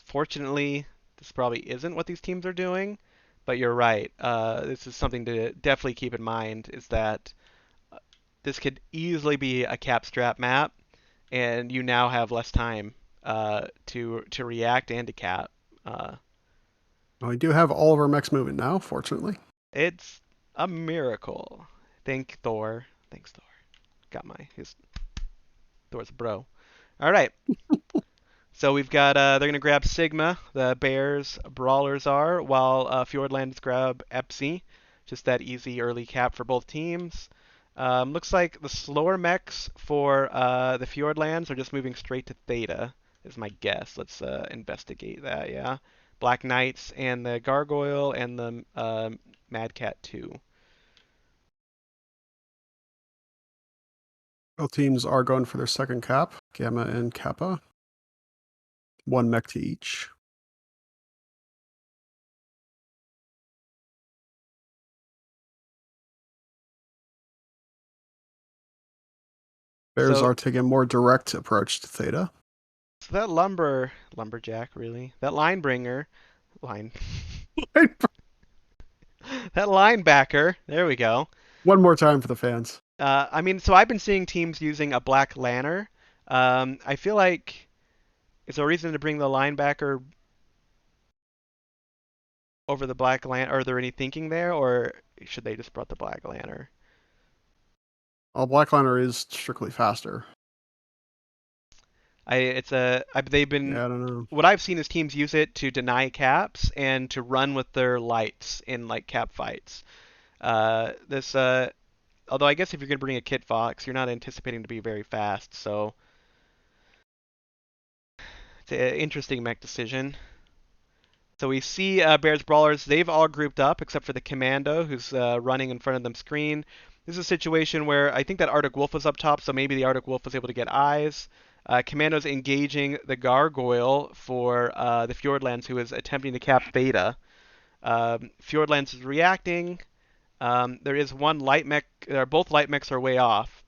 Fortunately, this probably isn't what these teams are doing, but you're right. This is something to definitely keep in mind is that this could easily be a cap strap map, and you now have less time to react and to cap. Uh, Well, we do have all of our mechs moving now, fortunately. it's a miracle. Thank Thor. Thanks, Thor. Got his Thor's a bro. All right. So we've got they're gonna grab Sigma, the Bears brawlers are, while Fjordlands grab Epsi. Just that easy early cap for both teams. Looks like the slower mechs for the Fjordlands are just moving straight to Theta, is my guess. Let's investigate that. Yeah, Black Knights and the Gargoyle and the Mad Cat 2. Both teams are going for their second cap, Gamma and Kappa. One mech to each. Bears So are taking a more direct approach to Theta. so that lumberjack really that line that linebacker. There we go. One more time for the fans. I mean, so I've been seeing teams using a black lantern. I feel like is there a reason to bring the linebacker over the black lantern? Are there any thinking there, or should they just brought the black lantern? Blackliner is strictly faster. They've been Yeah, I don't know. what I've seen is teams use it to deny caps and to run with their lights in like cap fights. This although I guess if you're gonna bring a Kit Fox, you're not anticipating to be very fast, so it's an interesting mech decision. So we see Bears Brawlers, they've all grouped up except for the Commando, who's running in front of them screen. This is a situation where I think that Arctic Wolf was up top, so maybe the Arctic Wolf was able to get eyes. Commando's engaging the Gargoyle for the Fjordlands, who is attempting to cap Theta. Fjordlands is reacting. There is one light mech, both light mechs are way off.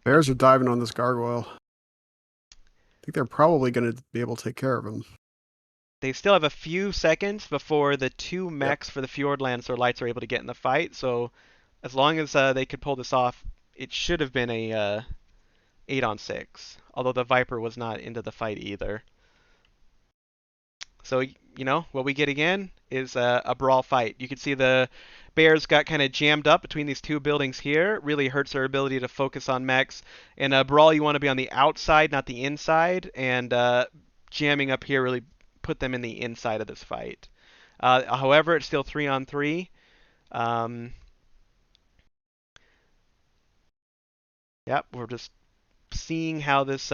Bears are diving on this gargoyle. I think they're probably going to be able to take care of him. They still have a few seconds before the two Yep. mechs for the Fjordlands or lights are able to get in the fight, so as long as they could pull this off, it should have been a 8-on-6. Although the Viper was not into the fight either. So what we get again is a brawl fight. You can see the Bears got kind of jammed up between these two buildings here. Really hurts their ability to focus on mechs. In a brawl, you want to be on the outside, not the inside. And jamming up here really put them in the inside of this fight. However, it's still 3-on-3. Um, yep, we're just seeing how this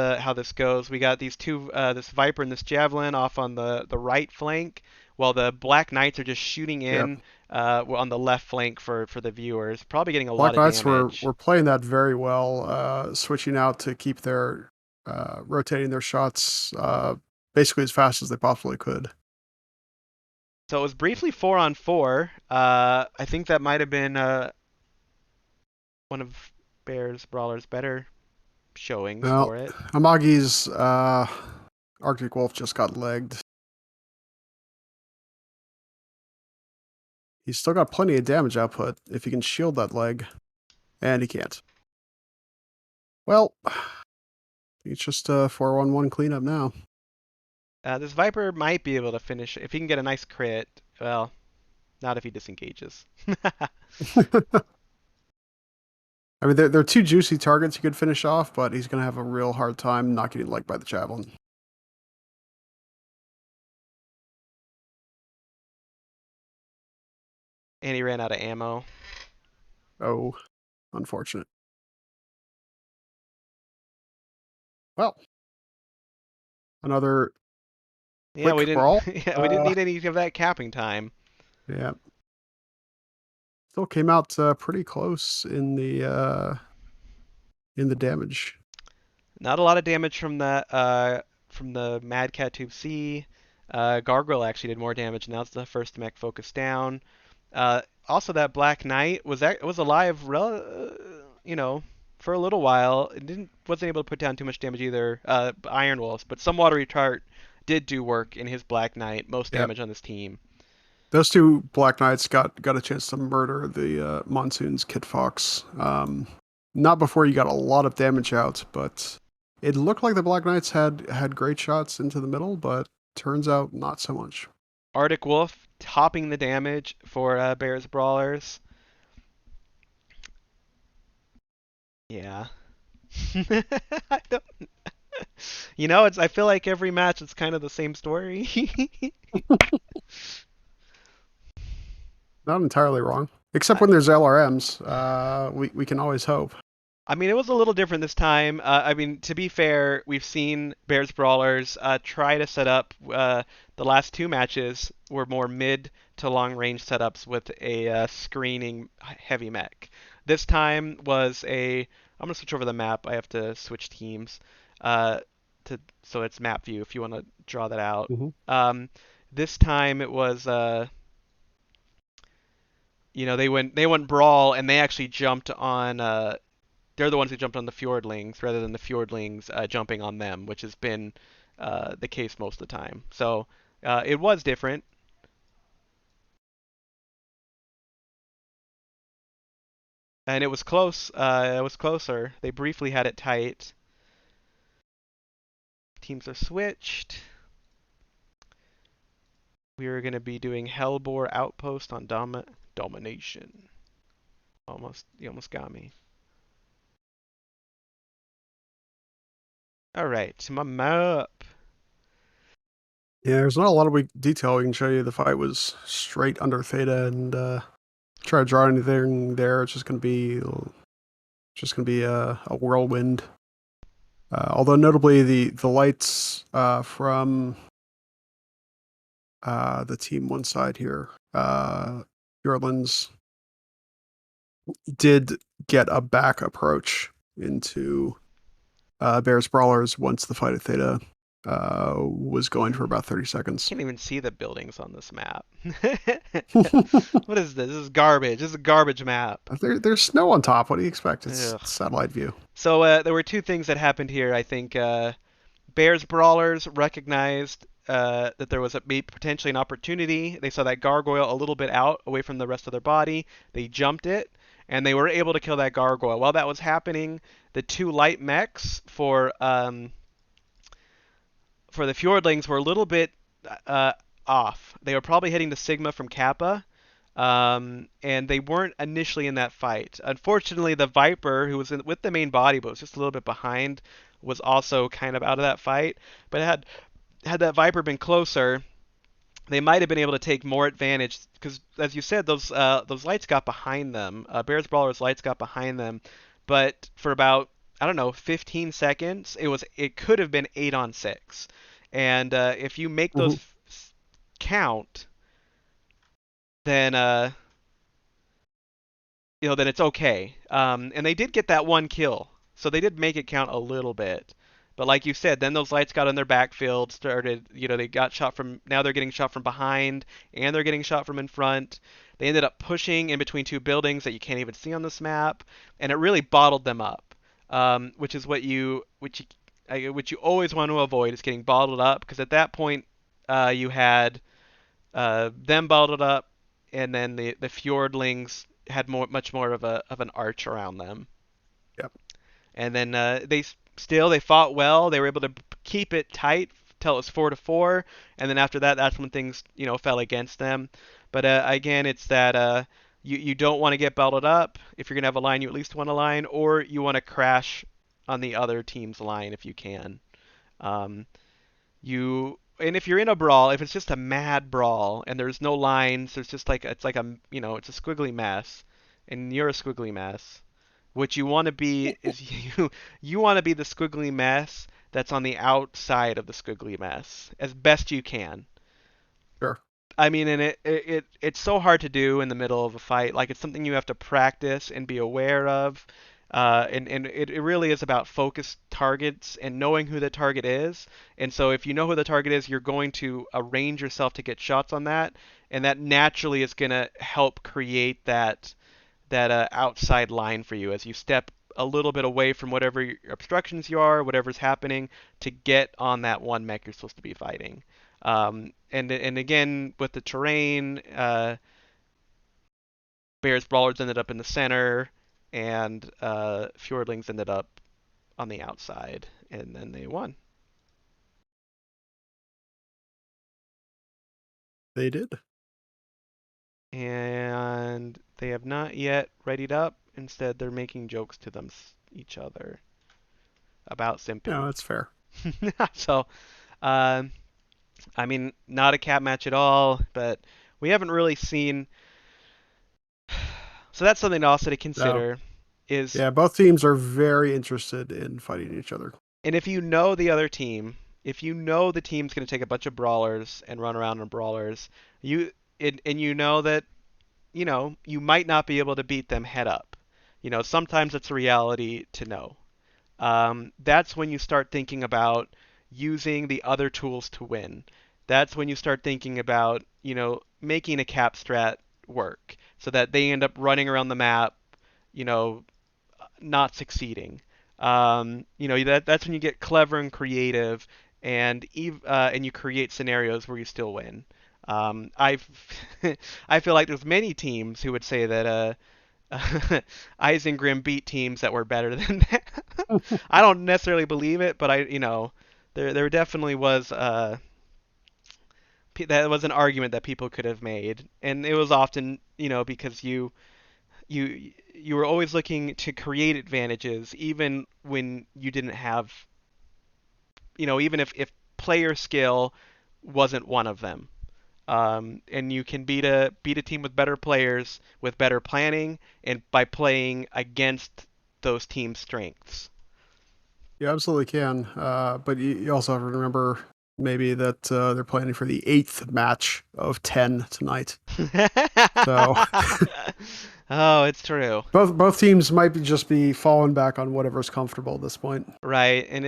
goes. We got these two this Viper and this Javelin off on the right flank, while the Black Knights are just shooting Yep. in on the left flank for the viewers. Probably getting a lot Black of Knights damage. were playing that very well, switching out to keep their rotating their shots basically as fast as they possibly could. So it was briefly 4-on-4. I think that might have been one of Bears Brawler's better showings Well, for it. Amagi's Arctic Wolf just got legged. He's still got plenty of damage output if he can shield that leg, and he can't. Well, it's just a 4-1-1 cleanup now. This Viper might be able to finish if he can get a nice crit. Well, not if he disengages. I mean, they're two juicy targets he could finish off, but he's going to have a real hard time not getting legged by the Javelin. And he ran out of ammo. Oh, unfortunate. Well, another Yeah, we quick didn't. brawl. Yeah, we didn't need any of that capping time. Yeah, still came out pretty close in the damage. Not a lot of damage from the Mad Cat Tube C. Gargoyle actually did more damage, and that's the first mech focused down. Also, that Black Knight was alive, you know, for a little while. It didn't wasn't able to put down too much damage either. Iron Wolves, but some watery tart did do work in his Black Knight, most Yeah, damage on this team. those two Black Knights got a chance to murder the Monsoon's Kit Fox. Not before you got a lot of damage out, but it looked like the Black Knights had great shots into the middle, but turns out not so much. Arctic Wolf topping the damage for Bears Brawlers. Yeah. I don't, I feel like every match it's kind of the same story. Not entirely wrong, except I, when there's LRMs. We can always hope. I mean, it was a little different this time. I mean, to be fair, we've seen Bears Brawlers try to set up. The last two matches were more mid to long range setups with a screening heavy mech. This time was a. I'm gonna switch over the map. I have to switch teams. Uh, so it's map view if you want to draw that out. Hmm. Um, this time it was they went brawl and they actually jumped on they're the ones who jumped on the Fjordlings rather than the Fjordlings jumping on them, which has been the case most of the time. So it was different, and it was close. It was closer. They briefly had it tight. Teams are switched. We are going to be doing Hellbore Outpost on Domination. You almost got me. All right, my map. Yeah, there's not a lot of detail we can show you. The fight was straight under theta, and try to draw anything there. It's just gonna be a whirlwind. Although notably, the lights from the team one side here, Yorlands did get a back approach into Bears Brawlers once the fight at Theta was going for about 30 seconds. Can't even see the buildings on this map. What is this? This is garbage. This is a garbage map. There's snow on top. What do you expect? It's Ugh. satellite view. So there were two things that happened here. I think Bears Brawlers recognized that there was potentially an opportunity. They saw that gargoyle a little bit out, away from the rest of their body. They jumped it, and they were able to kill that gargoyle. While that was happening, the two light mechs for the Fjordlings were a little bit uh, off. They were probably hitting the Sigma from Kappa, and they weren't initially in that fight. Unfortunately, the Viper, who was with the main body but was just a little bit behind, was also kind of out of that fight. But had that Viper been closer, they might have been able to take more advantage because, as you said, those lights got behind them. Bears Brawler's lights got behind them, but for about I don't know 15 seconds, it could have been 8-on-6, and if you make those Hmm. count, then then it's okay. And they did get that one kill, so they did make it count a little bit. But like you said, then those lights got in their backfield, started, they got shot from, now they're getting shot from behind, and they're getting shot from in front. They ended up pushing in between two buildings that you can't even see on this map, and it really bottled them up, which is which you always want to avoid is getting bottled up, because at that point, you had them bottled up, and then the Fjordlings had much more of an arch around them. Yep. And then they fought well. They were able to keep it tight till it was 4-4, and then after that, that's when things fell against them. But again, it's that you don't want to get bottled up. If you're gonna have a line, you at least want a line, or you want to crash on the other team's line if you can. Um, and if you're in a brawl, if it's just a mad brawl and there's no lines, there's just like it's like it's a squiggly mess, and you're a squiggly mess. What you want to be is you want to be the squiggly mess that's on the outside of the squiggly mess as best you can. Sure. I mean, and it's so hard to do in the middle of a fight. Like it's something you have to practice and be aware of. And it really is about focused targets and knowing who the target is. And so if you know who the target is, you're going to arrange yourself to get shots on that, and that naturally is going to help create that outside line for you as you step a little bit away from whatever your obstructions you are, whatever's happening, to get on that one mech you're supposed to be fighting. And again with the terrain, Bears Brawlers ended up in the center, and Fjordlings ended up on the outside, and then they won. They did. And they have not yet readied up. Instead, they're making jokes to each other about Yeah, simping. that's fair. So, um, I mean, not a cat match at all, but we haven't really seen. So that's something also to No. consider is, Yeah, both teams are very interested in fighting each other. and if you know the other team, if you know the team's going to take a bunch of brawlers and run around on brawlers, you and you know that you might not be able to beat them head up. Sometimes it's a reality to know. That's when you start thinking about using the other tools to win. That's when you start thinking about, making a cap strat work so that they end up running around the map, you know, not succeeding. That's when you get clever and creative, and you create scenarios where you still win. I've I feel like there's many teams who would say that Isengrim beat teams that were better than that. I don't necessarily believe it, but there definitely was that was an argument that people could have made, and it was often because you were always looking to create advantages even when you didn't have even if player skill wasn't one of them. And you can beat a team with better players with better planning and by playing against those team strengths. You absolutely can. But you also have to remember maybe that they're planning for the eighth match of 10 tonight. So Oh, it's true. both teams might just be falling back on whatever's comfortable at this point. Right, and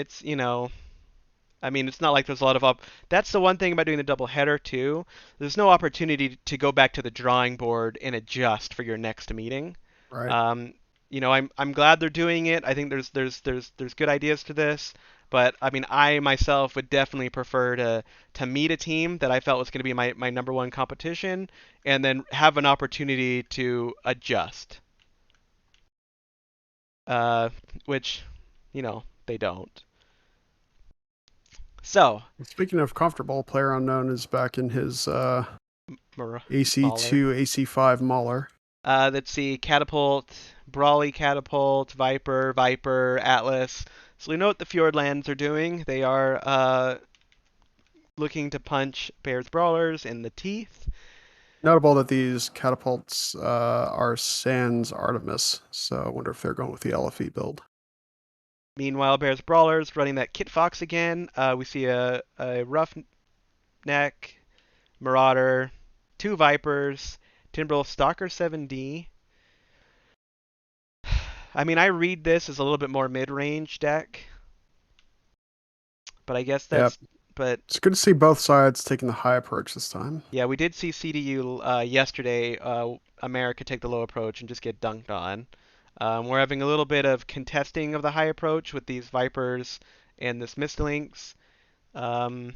I mean, it's not like there's a lot of up. That's the one thing about doing the double header too. There's no opportunity to go back to the drawing board and adjust for your next meeting. Right. Um, I'm glad they're doing it. I think there's good ideas to this, but I mean, I myself would definitely prefer to meet a team that I felt was going to be my number one competition, and then have an opportunity to adjust. Uh, which, they don't. So, Speaking of comfortable, Player Unknown is back in his Mauler. AC2, AC5 Mauler. Let's see, Catapult, Brawly Catapult, Viper, Atlas. So we know what the Fjordlands are doing. They are looking to punch Bears Brawlers in the teeth. Notable that these catapults are Sans Artemis, so I wonder if they're going with the LFE build. Meanwhile, Bears Brawlers running that Kit Fox again. We see a Roughneck, Marauder, two Vipers, Timberwolf Stalker 7D. I mean, I read this as a little bit more mid-range deck, but I guess Yeah, but it's good to see both sides taking the high approach this time. yeah, we did see CDU yesterday. America take the low approach and just get dunked on. We're having a little bit of contesting of the high approach with these Vipers and this Mistlynx. Um,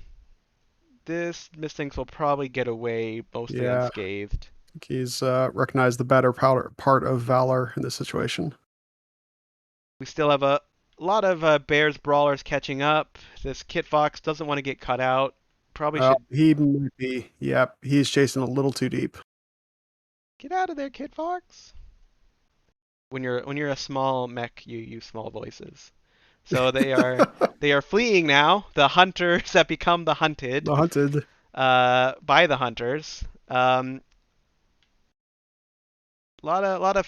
this Mistlynx will probably get away mostly Yeah, unscathed. I think he's recognized the better part of Valor in this situation. We still have a lot of Bears Brawlers catching up. This Kit Fox doesn't want to get cut out. Probably Well, should he might be. Yep, he's chasing a little too deep. get out of there, Kit Fox. When you're a small mech, you use small voices. So they are fleeing now. The hunters that become the hunted The hunted. by the hunters. Lot of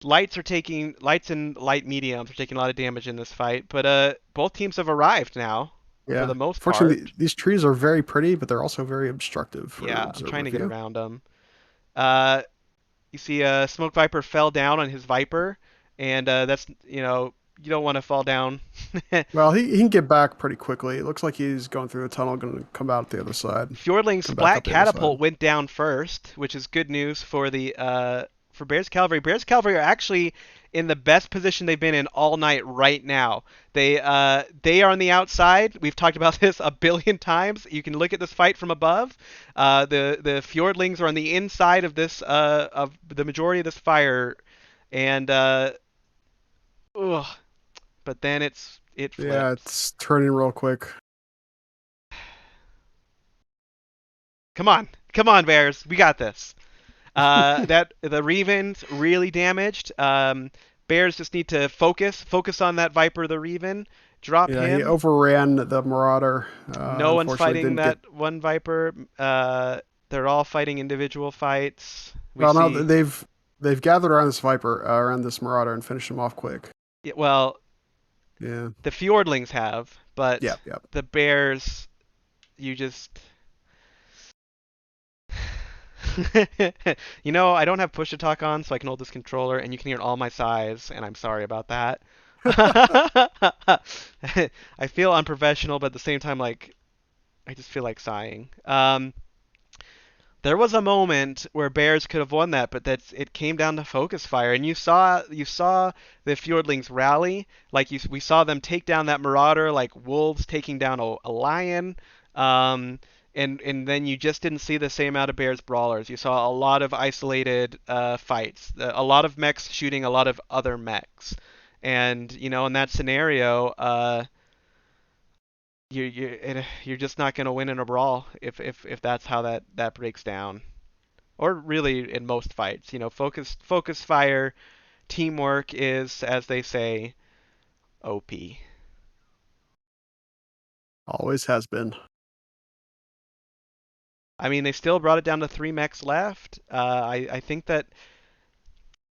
lights and light mediums are taking a lot of damage in this fight, but both teams have arrived now for Yeah. the most Fortunately, part. these trees are very pretty, but they're also very obstructive for Yeah, I'm observer trying to get view. around them. Uh, You see, Smoke Viper fell down on his Viper, and that's you don't want to fall down. Well, he can get back pretty quickly. It looks like he's going through the tunnel, going to come out the other side, Fjordling's come back Splat up the other side. Catapult went down first, which is good news for the for Bears Cavalry. Bears Cavalry are actually in the best position they've been in all night right now. They are on the outside. We've talked about this a billion times. You can look at this fight from above. The Fjordlings are on the inside of this of the majority of this fire, and ugh, but then it Yeah, flips. it's turning real quick. Come on, Bears, we got this. That the Reven's really damaged. Bears just need to focus on that Viper, the Reven. Drop Yeah, he him. overran the Marauder. No one's Unfortunately, fighting didn't get. that one Viper. They're all fighting individual fights. We Well, no, see. they've gathered around this Viper, around this Marauder, and finished him off quick. Yeah, well, Yeah, the Fjordlings have, but yep, yep. the Bears, you just. I don't have push to talk on, so I can hold this controller, and you can hear all my sighs, and I'm sorry about that. I feel unprofessional, but at the same time, like I just feel like sighing. There was a moment where Bears could have won that, but it came down to focus fire, and you saw the Fjordlings rally, like we saw them take down that Marauder like wolves taking down a lion, um, and then you just didn't see the same out of Bears brawlers. You saw a lot of isolated fights, a lot of mechs shooting a lot of other mechs, and in that scenario, you're just not going to win in a brawl if that's how that breaks down, or really in most fights. Focus fire, teamwork is, as they say, OP. Always has been. I mean, they still brought it down to 3 mechs left. I think that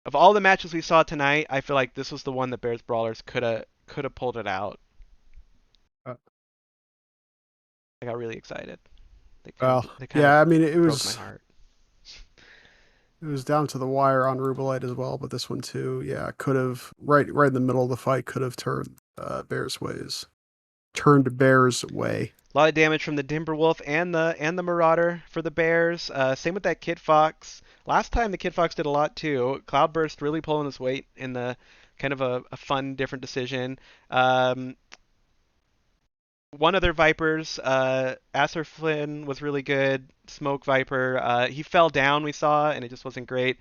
of all the matches we saw tonight, I feel like this was the one that Bears Brawlers could have pulled it out. Uh, I got really excited. well, They kind of yeah. I mean, broke my heart. it was down to the wire on Rubelite as well, but this one too, yeah, could have right in the middle of the fight could have turned Bears way. A lot of damage from the Timberwolf and the Marauder for the Bears. Same with that Kid Fox. Last time the Kid Fox did a lot too. Cloudburst really pulling his weight in the kind of a fun, different decision. Um, One of their Vipers, Acer Flynn was really good. Smoke Viper, he fell down, we saw, and it just wasn't great.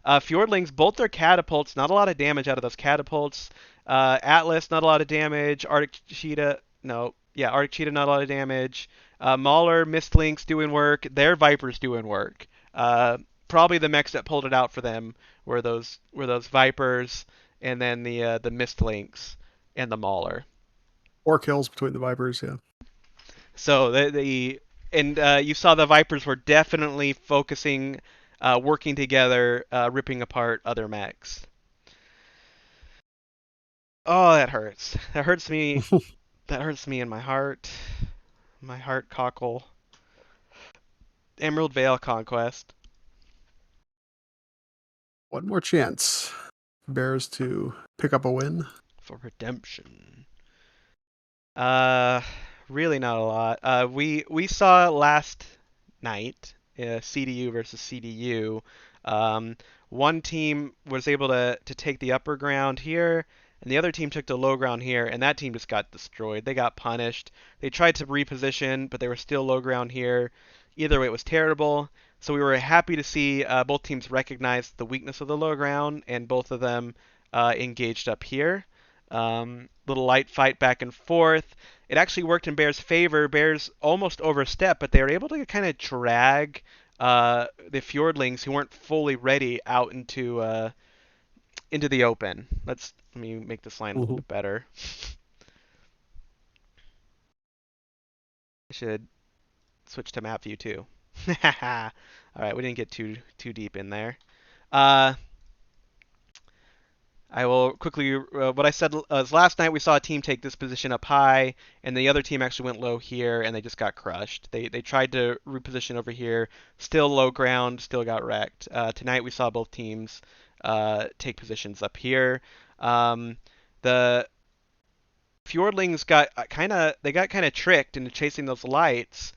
Fjordlings, both their catapults, not a lot of damage out of those catapults. Atlas, not a lot of damage. Arctic Cheetah, no, yeah, Arctic Cheetah, not a lot of damage. Mauler, Mistlinks doing work. Their Vipers doing work. Probably the mechs that pulled it out for them were those Vipers, and then the Mistlinks and the Mauler. 4 kills between the Vipers. Yeah. So the and you saw the Vipers were definitely focusing, working together, ripping apart other mechs. Oh, that hurts. That hurts me. That hurts me in my heart. My heart cockle. Emerald Vale Conquest One more chance, Bears to pick up a win. for redemption. Uh, really not a lot. We saw last night, CDU versus CDU. Um, One team was able to take the upper ground here, and the other team took the low ground here, and that team just got destroyed. They got punished. They tried to reposition, but they were still low ground here. Either way, it was terrible. So we were happy to see both teams recognize the weakness of the low ground, and both of them engaged up here. Little light fight back and forth. It actually worked in Bears' favor. Bears almost overstepped, but they were able to kind of drag the Fjordlings, who weren't fully ready, out into the open. Let me make this line a little Mm-hmm. bit better. I should switch to map view too. All right, we didn't get too deep in there. Uh, I will quickly. What I said is last night we saw a team take this position up high, and the other team actually went low here, and they just got crushed. They tried to reposition over here, still low ground, still got wrecked. Tonight we saw both teams take positions up here. The Fjordlings got kind of tricked into chasing those lights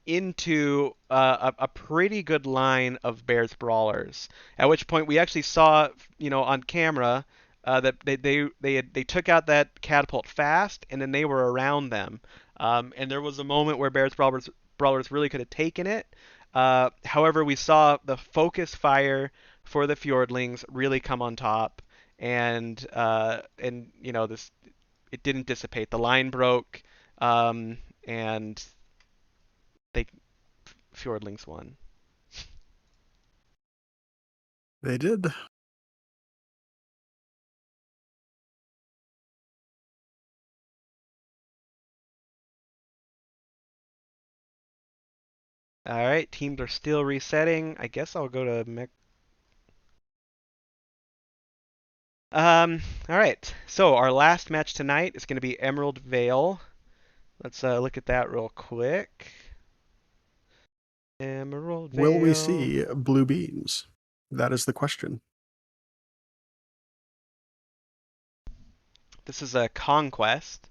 into a pretty good line of Bears brawlers. At which point we actually saw, on camera, that they took out that catapult fast, and then they were around them. And there was a moment where Bears brawlers really could have taken it. However, we saw the focus fire for the Fjordlings really come on top, and this it didn't dissipate. The line broke, and they Fjordlings won. They did. All right, teams are still resetting. I guess I'll go to mech. All right. So our last match tonight is going to be Emerald Vale. Let's look at that real quick. Emerald Will we Vale. see blue beams? That is the question. This is a conquest.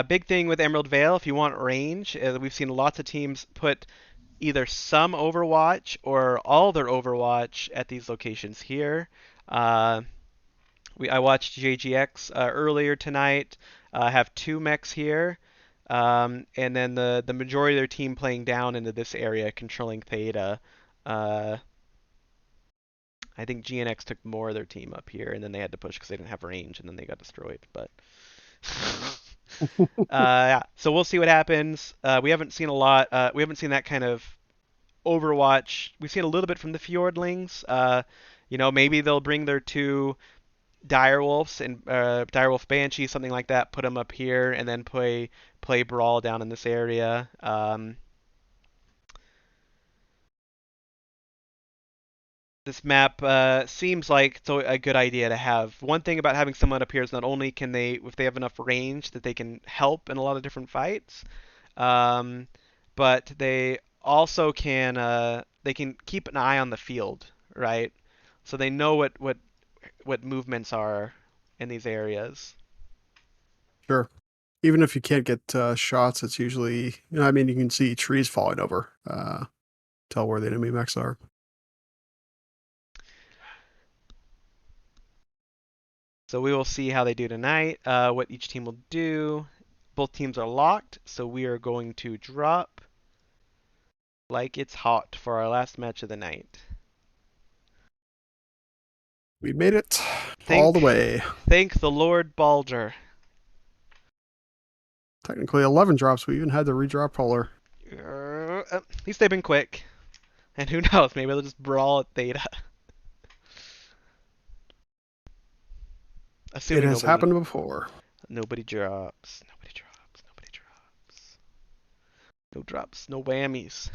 Big thing with Emerald Vale, if you want range, we've seen lots of teams put either some Overwatch or all their Overwatch at these locations here. Uh, I watched JGX earlier tonight. Have two mechs here, and then the majority of their team playing down into this area, controlling Theta. Uh, I think GNX took more of their team up here, and then they had to push because they didn't have range, and then they got destroyed. But yeah, so we'll see what happens. We haven't seen a lot. We haven't seen that kind of Overwatch. We've seen a little bit from the Fjordlings. Maybe they'll bring their two Direwolves and Direwolf Banshee, something like that. Put them up here, and then play Brawl down in this area. This map seems like it's a good idea to have. One thing about having someone up here is not only can they, if they have enough range, that they can help in a lot of different fights, um, but they also can keep an eye on the field, right? So they know what movements are in these areas. Sure. Even if you can't get shots, it's usually, I mean, you can see trees falling over, tell where the enemy mechs are. So we will see how they do tonight, what each team will do. Both teams are locked, so we are going to drop like it's hot for our last match of the night. We made it all the Thank, way. thank the Lord Balder. Technically 11 drops. We even had the redrop color. At least they've been quick. And who knows, maybe they'll just brawl at Theta. It Assuming has happened before. nobody drops. Nobody drops. Nobody drops. No drops. No whammies.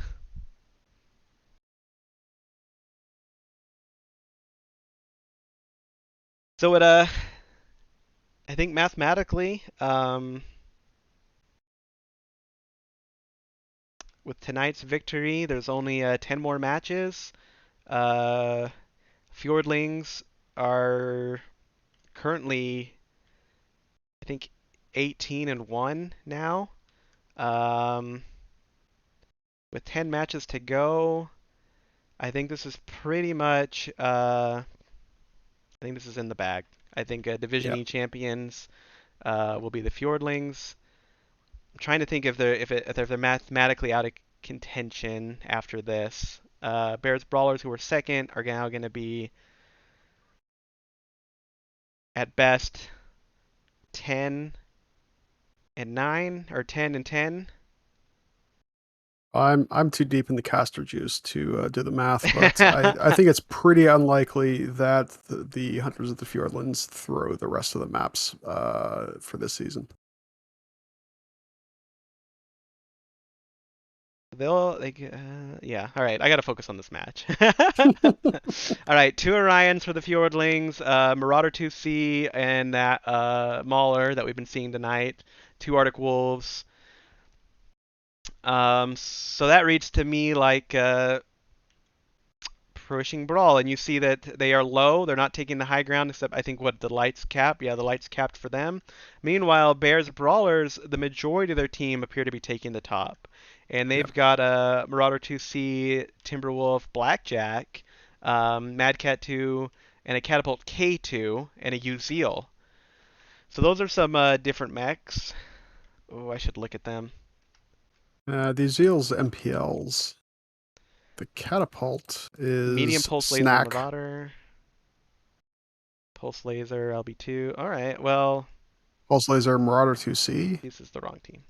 So I think mathematically, with tonight's victory, there's only 10 more matches. Uh, Fjordlings are currently, I think, 18-1 now. Um, with 10 matches to go, I think this is pretty much. I think this is in the bag. I think Division Yeah. E champions will be the Fjordlings. I'm trying to think if they're mathematically out of contention after this. Bears Brawlers, who were second, are now going to be at best 10-9 or 10-10. I'm too deep in the caster juice to do the math, but I think it's pretty unlikely that the Hunters of the Fjordlands throw the rest of the maps for this season. Yeah. All right, I gotta focus on this match. All right, two Orions for the Fjordlings, Marauder 2C, and that Mauler that we've been seeing tonight. Two Arctic Wolves. So that reads to me like pushing brawl, and you see that they are low. They're not taking the high ground, except I think what the lights cap. Yeah, the lights capped for them. Meanwhile, Bears Brawlers, the majority of their team appear to be taking the top, and Yep. they've got a Marauder 2C, Timberwolf, Blackjack, Mad Cat 2, and a Catapult K2, and a Uzeal. So those are some different mechs. Oh, I should look at them. These Eels MPLs. The catapult Medium is Pulse Laser snack. Marauder, Pulse Laser LB2. All right, well, Pulse laser Marauder 2C. this is the wrong team.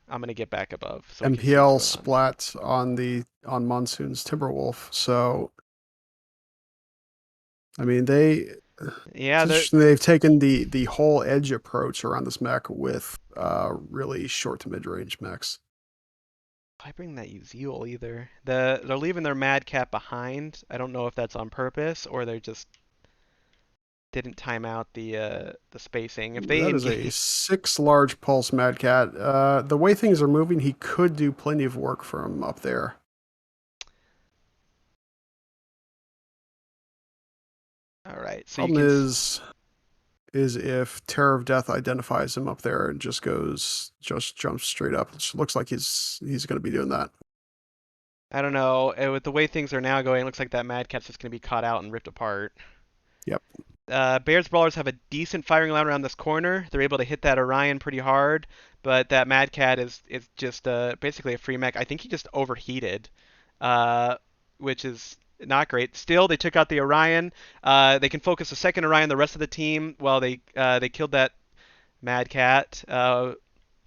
I'm gonna get back above so we can see what's MPL going on. splat on Monsoon's Timberwolf. So I mean Yeah, it's interesting they've taken the whole edge approach around this mech with really short to mid range mechs. I bring that Uzeal either. They're leaving their Madcap behind. I don't know if that's on purpose or they just didn't time out the spacing. If they That is a engage, 6 large pulse Mad Cat. The way things are moving, he could do plenty of work from up there. all right. So you Problem can. is if Terror of Death identifies him up there and just jumps straight up. It looks like he's going to be doing that. I don't know. With the way things are now going, it looks like that Madcap's just gonna be caught out and ripped apart. Yep. Bears Brawlers have a decent firing line around this corner. They're able to hit that Orion pretty hard, but that Mad Cat is just basically a free mech. I think he just overheated, uh, which is not great. Still, they took out the Orion. They can focus the second Orion. The rest of the team, well, they killed that Mad Cat.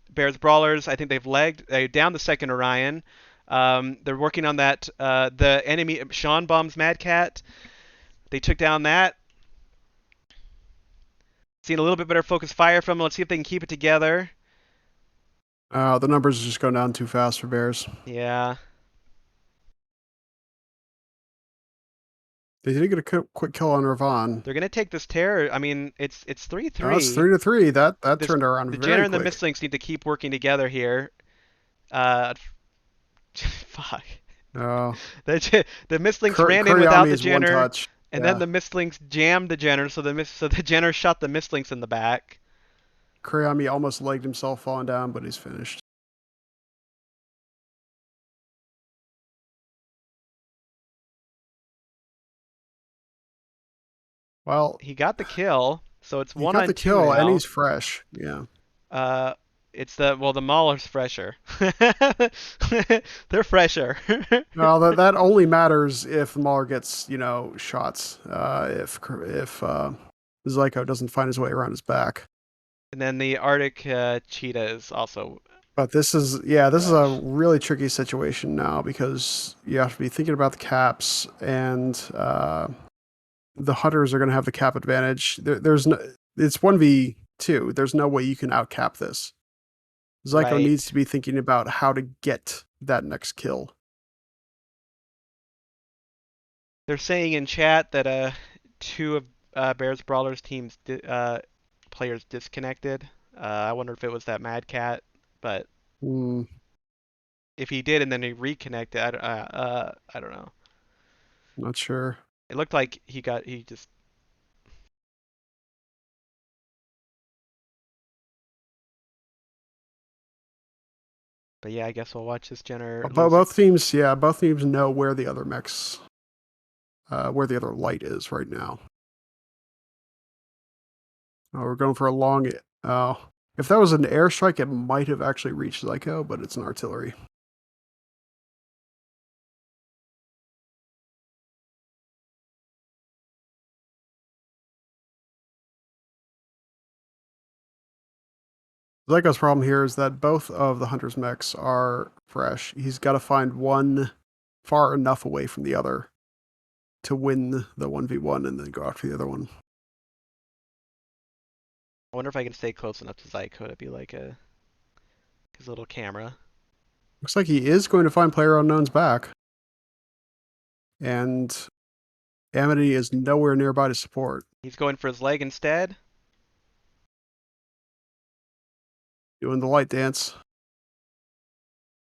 Bears Brawlers, I think they downed the second Orion. They're working on that. The enemy Sean bombs Mad Cat. They took down that. Seeing a little bit better focus fire from them. Let's see if they can keep it together. The numbers are just going down too fast for Bears. Yeah. They did get a quick kill on Ravon. They're gonna take this terror. I mean, it's three Oh, it's three. 3-3. That This turned around the Jenner very and the quick. Mistlinks need to keep working together here. Uh, fuck. Uh, The Mistlinks ran in Kuriami without the is one Jenner, touch. and then Yeah. the Mistlinks jammed the Jenner, so the Jenner shot the Mistlinks in the back. Kuriami almost legged himself falling down, but he's finished. Well, He got the kill, so it's he one got on the two kill and now. he's fresh. Yeah. Uh, it's the Mauler's fresher. They're fresher. Well, that only matters if Mahler gets shots. If Zyko doesn't find his way around his back. And then the Arctic cheetah is also But this is a fresh. really tricky situation now because you have to be thinking about the caps and the hunters are going to have the cap advantage. There's no, it's 1v2. There's no way you can outcap this. Zyko needs Right. to be thinking about how to get that next kill. They're saying in chat that two of Bears Brawlers teams players disconnected. I wonder if it was that Mad Cat, but Hmm, if he did and then he reconnected, I don't know. not sure. It looked like he just. But yeah, I guess we'll watch this Jenner But lose it. both teams know where the other mechs, where the other light is right now. We're going for a long. If that was an airstrike, it might have actually reached Zyko, but it's an artillery. Zyko's problem here is that both of the hunter's mechs are fresh. He's got to find one far enough away from the other to win the 1v1 and then go after the other one. I wonder if I can stay close enough to Zyko to be like a. his little camera. Looks like he is going to find Player Unknown's back. And Amity is nowhere nearby to support. He's going for his leg instead. Doing the light dance.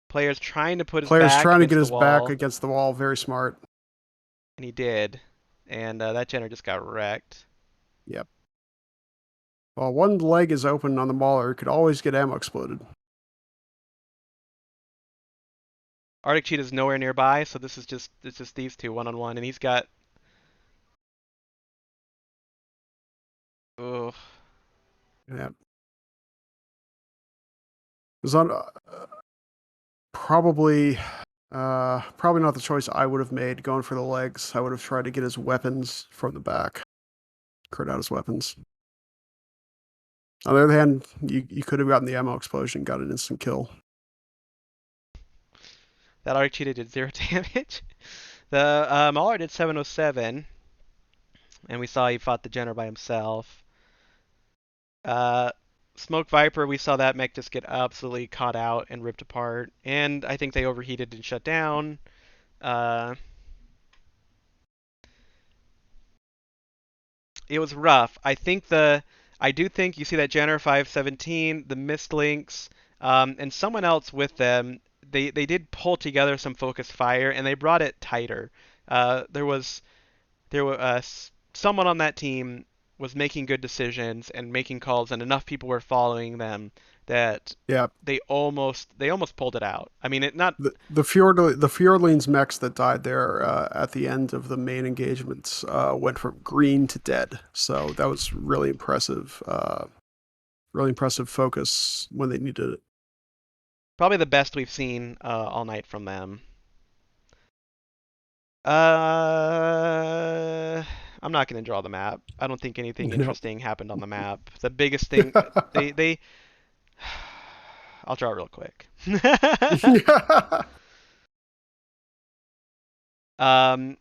Player's trying to put his Player's back trying to against get the his back wall, against the wall. Very smart. and he did. And that Jenner just got wrecked. Yep. While one leg is open on the Mauler, it could always get ammo exploded. Arctic Cheetah's nowhere nearby, so this is just it's just these two one on one, and he's got. Ugh. Yeah. Was on probably probably not the choice I would have made going for the legs. I would have tried to get his weapons from the back. Crit out his weapons. On the other hand, you could have gotten the ammo explosion, got an instant kill. That Arctic Cheetah did 0 damage. The MOR did 707, and we saw he fought the Jenner by himself. Uh, Smoke Viper, we saw that mech just get absolutely caught out and ripped apart, and I think they overheated and shut down. Uh, it was rough. I do think you see that Jenner 517, the missed links, and someone else with them. They did pull together some focused fire and they brought it tighter. There was someone on that team was making good decisions and making calls, and enough people were following them that Yeah, they almost pulled it out. I mean, it not the Fjordlings mechs that died there at the end of the main engagements went from green to dead. So that was really impressive. Really impressive focus when they needed it. probably the best we've seen all night from them. Uh, I'm not going to draw the map. I don't think anything No. interesting happened on the map. The biggest thing they I'll draw it real quick. Yeah. um,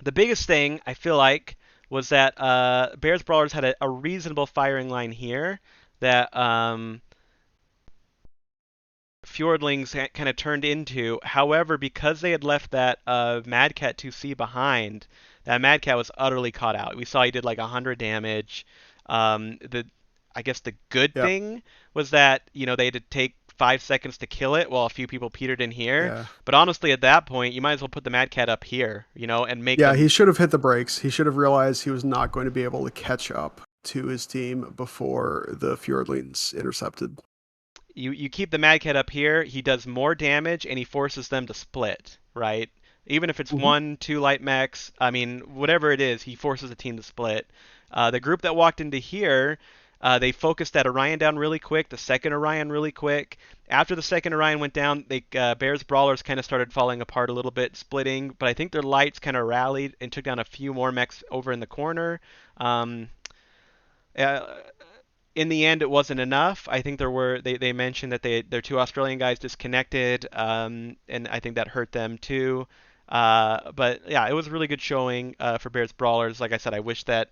the biggest thing I feel like was that Bears Brawlers had a reasonable firing line here that Fjordlings kind of turned into. However, because they had left that Mad Cat 2C behind, that Mad Cat was utterly caught out. We saw he did like 100 damage. The I guess the good Yep. thing was that they had to take 5 seconds to kill it while a few people petered in here. Yeah. But honestly, at that point, you might as well put the Mad Cat up here, and make Yeah, he them. should have hit the brakes. He should have realized he was not going to be able to catch up to his team before the Fjordlings intercepted. You keep the Mad Cat up here, he does more damage and he forces them to split, right? Even if it's Mm-hmm. one, two light mechs, I mean, whatever it is, he forces the team to split. The group that walked into here, they focused that Orion down really quick, the second Orion really quick. After the second Orion went down, Bears Brawlers kind of started falling apart a little bit, splitting, but I think their lights kind of rallied and took down a few more mechs over in the corner. Um, uh, in the end, it wasn't enough. I think they mentioned that their two Australian guys disconnected, and I think that hurt them too. But yeah, it was a really good showing for Bears Brawlers. Like I said, I wish that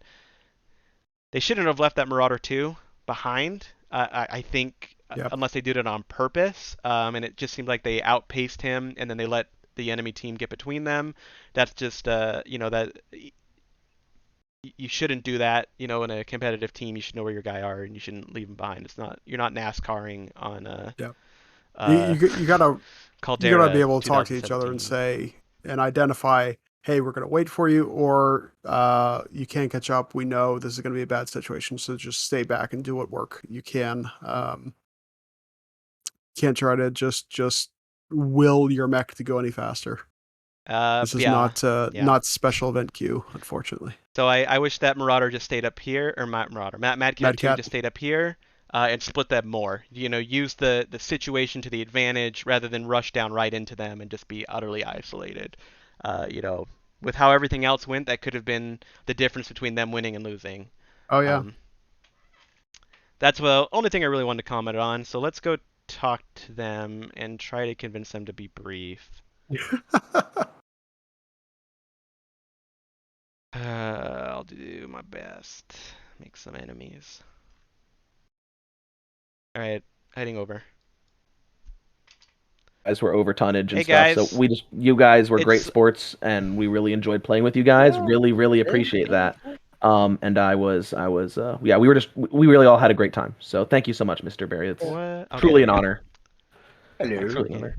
they shouldn't have left that Marauder 2 behind. I think Yep. unless they did it on purpose, and it just seemed like they outpaced him, and then they let the enemy team get between them. That's just that you shouldn't do that. In a competitive team, you should know where your guy are, and you shouldn't leave him behind. You're not NASCARing on Yep. You, uh, you, you gotta you gotta be Caldera able to talk to each other and 2017. say and identify, hey, we're gonna wait for you, or you can't catch up. We know this is gonna be a bad situation, so just stay back and do what work you can. Can't try to just will your mech to go any faster. This is Yeah, yeah. not special event queue, unfortunately. So I wish that Marauder just stayed up here, or Marauder, Mad Cat Mad 2 Cat. just stayed up here, and split them more. Use the situation to the advantage rather than rush down right into them and just be utterly isolated. With how everything else went, that could have been the difference between them winning and losing. Oh yeah. Um, that's the only thing I really wanted to comment on. So let's go talk to them and try to convince them to be brief. I'll do my best. Make some enemies. All right. heading over. Guys were over tonnage and Hey stuff. So guys, you guys were great it's sports, and we really enjoyed playing with you guys. Yeah, Really same, appreciate same, that. same. And yeah, we really all had a great time. So thank you so much, Mr. Barry. It's what? truly Okay, an honor. Hello. Truly an okay. honor.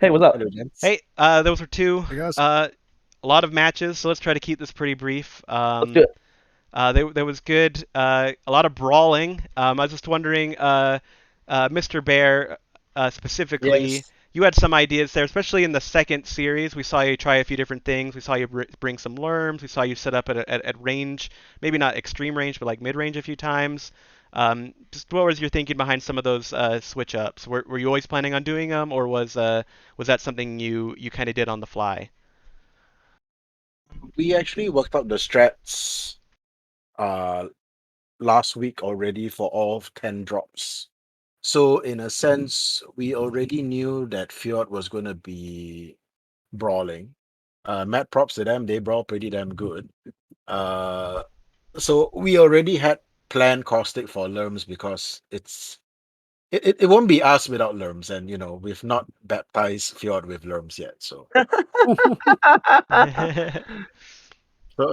Hey, what's up? Hello, gents. Hey, those were two. Hey guys. A lot of matches, so let's try to keep this pretty brief. Let's do it. There was good, a lot of brawling. I was just wondering, Mr. Bear, specifically, Yes. you had some ideas there, especially in the second series. We saw you try a few different things. We saw you bring some lerms. We saw you set up at range, maybe not extreme range, but like mid range a few times. Just what was your thinking behind some of those switch ups? Were you always planning on doing them, or was that something you kind of did on the fly? We actually worked out the strats uh last week already for all 10 drops. So in a sense, we already knew that Fjord was gonna be brawling. Mad props to them, they brawl pretty damn good. Uh so we already had planned caustic for Lerms because it won't be us without Lerms, and we've not baptized Fjord with Lerms yet. So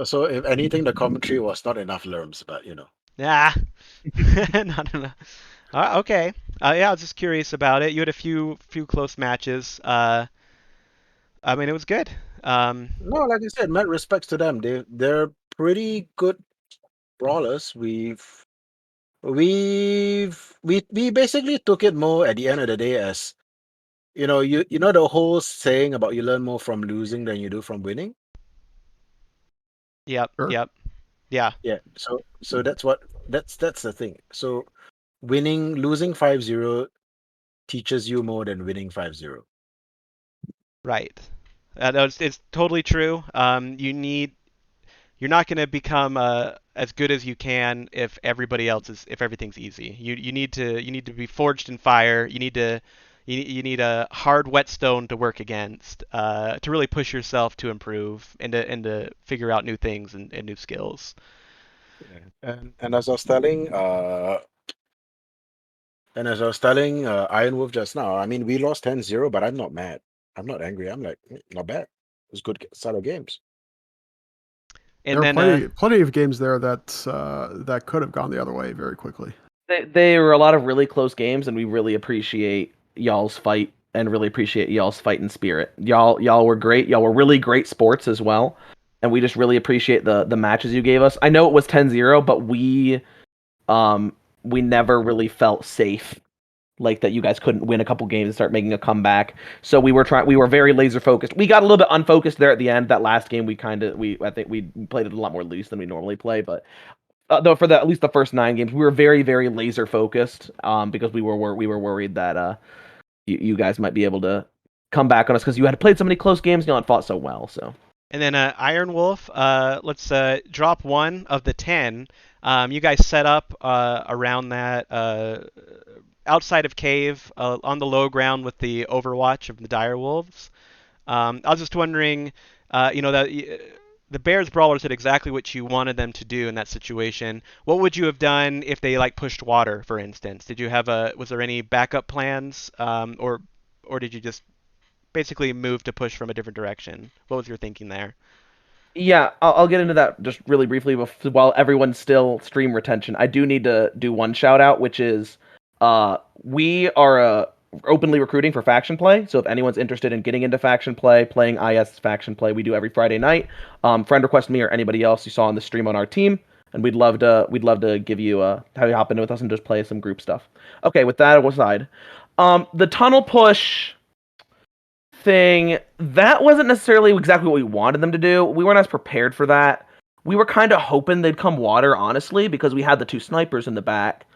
so if anything, the commentary was not enough Lerms, but Yeah. Not enough. Okay. Yeah, I was just curious about it. You had a few close matches. I mean, it was good. Um, No, like I said, mad respects to them. They're pretty good brawlers. We basically took it more at the end of the day as you know the whole saying about you learn more from losing than you do from winning. yep, Sure. yep, yeah, Yeah. So that's the thing. So losing 5-0 teaches you more than winning 5-0. right. No, it's totally true. You're not going to become as good as you can if everything's easy. You need to be forged in fire. You need a hard whetstone to work against to really push yourself to improve and to figure out new things and new skills. Yeah. And as I was telling Iron Wolf just now, I mean, we lost 10-0, but I'm not mad. I'm not angry. I'm like, not bad. It was good start of games. There And were then plenty of games there that could have gone the other way very quickly. They were a lot of really close games, and we really appreciate y'all's fight and really appreciate y'all's fighting spirit. Y'all were great. Y'all were really great sports as well, and we just really appreciate the matches you gave us. I know it was 10-0, but we never really felt safe like that you guys couldn't win a couple games and start making a comeback. So we were very laser focused. We got a little bit unfocused there at the end. That last game I think we played it a lot more loose than we normally play, but though for at least the first 9 games, we were very laser focused. Because we were worried that you guys might be able to come back on us because you had played so many close games, and fought so well. So And then Iron Wolf, let's drop one of the 10. You guys set up around that outside of cave on the low ground with the overwatch of the dire wolves. I was just wondering, that the Bears brawlers did exactly what you wanted them to do in that situation. What would you have done if they like pushed water, for instance? Was there any backup plans, or did you just basically move to push from a different direction? What was your thinking there? yeah, I'll get into that just really briefly while everyone's still stream retention. I do need to do one shout out, which is we are openly recruiting for faction play. So if anyone's interested in getting into faction play, playing IS faction play, we do every Friday night. Friend request me or anybody else you saw on the stream on our team, and we'd love to give you have you hop in with us and just play some group stuff. Okay, with that aside, the tunnel push thing, that wasn't necessarily exactly what we wanted them to do. We weren't as prepared for that. We were kind of hoping they'd come water, honestly, because we had the 2 snipers in the back.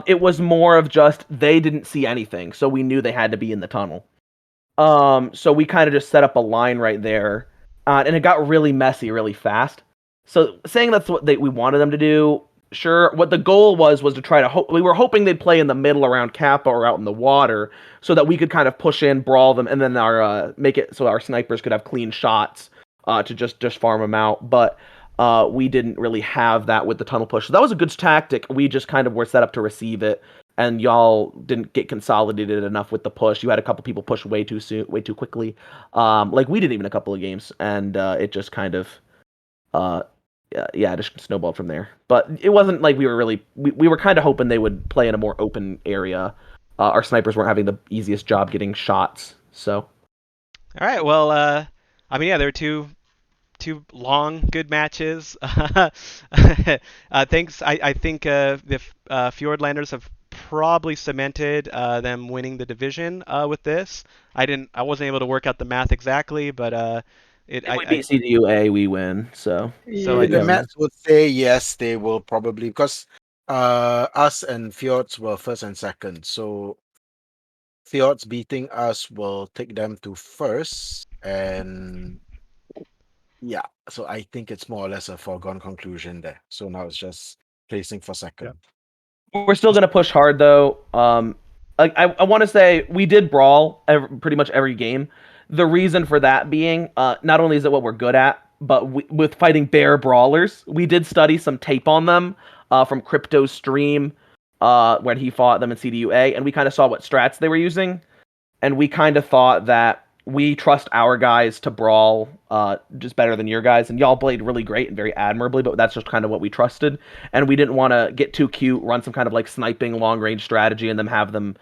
It was more of just they didn't see anything, so we knew they had to be in the tunnel. So we kind of just set up a line right there, and it got really messy really fast. So saying that's what we wanted them to do, sure. What the goal was to try to we were hoping they'd play in the middle around Kappa or out in the water, so that we could kind of push in, brawl them, and then our make it so our snipers could have clean shots to just farm them out. But we didn't really have that with the tunnel push. So that was a good tactic. We just kind of were set up to receive it, and y'all didn't get consolidated enough with the push. You had a couple people push way too soon, way too quickly. Like we did even a couple of games, and it just kind of uh, yeah, just snowballed from there. But it wasn't like we were really we were kind of hoping they would play in a more open area. Our snipers weren't having the easiest job getting shots, so. All right. Well, I mean, yeah, there were two long good matches. Thanks. I think the Fjordlanders have probably cemented them winning the division with this. I wasn't able to work out the math exactly, but it If we beat CDUA, we win. So So I The guess Mets would say yes, they will probably because us and Fjords were first and second. So Fjords beating us will take them to first, and yeah, so I think it's more or less a foregone conclusion there. So now it's just placing for second. we're still gonna push hard though. Like I want to say we did brawl pretty much every game. The reason for that being, not only is it what we're good at, but with fighting bear brawlers, we did study some tape on them from Crypto's stream when he fought them in CDUA, and we kind of saw what strats they were using, and we kind of thought that we trust our guys to brawl just better than your guys, and y'all played really great and very admirably, but that's just kind of what we trusted, and we didn't want to get too cute, run some kind of like sniping long range strategy, and then have them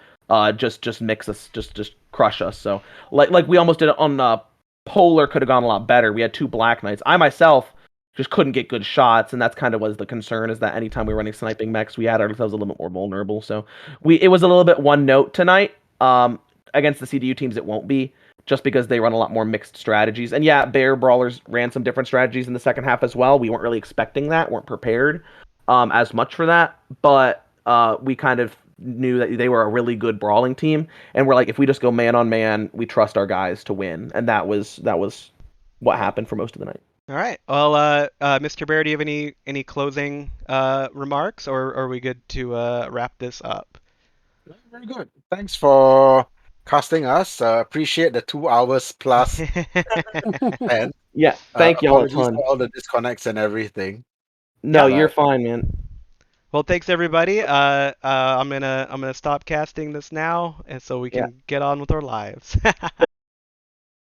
just mix us, just crush us. So like we almost did it on Polar, could have gone a lot better. We had two Black Knights. I myself just couldn't get good shots, and that's kind of was the concern, is that anytime we were running sniping mechs, we had ourselves a little bit more vulnerable. So it was a little bit one note tonight. Against the CDU teams, it won't be, just because they run a lot more mixed strategies. And yeah, Bear Brawlers ran some different strategies in the second half as well. We weren't really expecting that, weren't prepared as much for that, but we kind of knew that they were a really good brawling team, and we're like, if we just go man on man, we trust our guys to win, and that was what happened for most of the night. All right. Well, Mr. Bear, do you have any closing remarks, or are we good to wrap this up? Very good. Thanks for casting us. Appreciate the 2 hours plus. And Yeah, thank y'all a apologies ton. for all the disconnects and everything. No, Yeah. you're fine, man. Well, thanks everybody. I'm gonna stop casting this now, and so we can get on with our lives.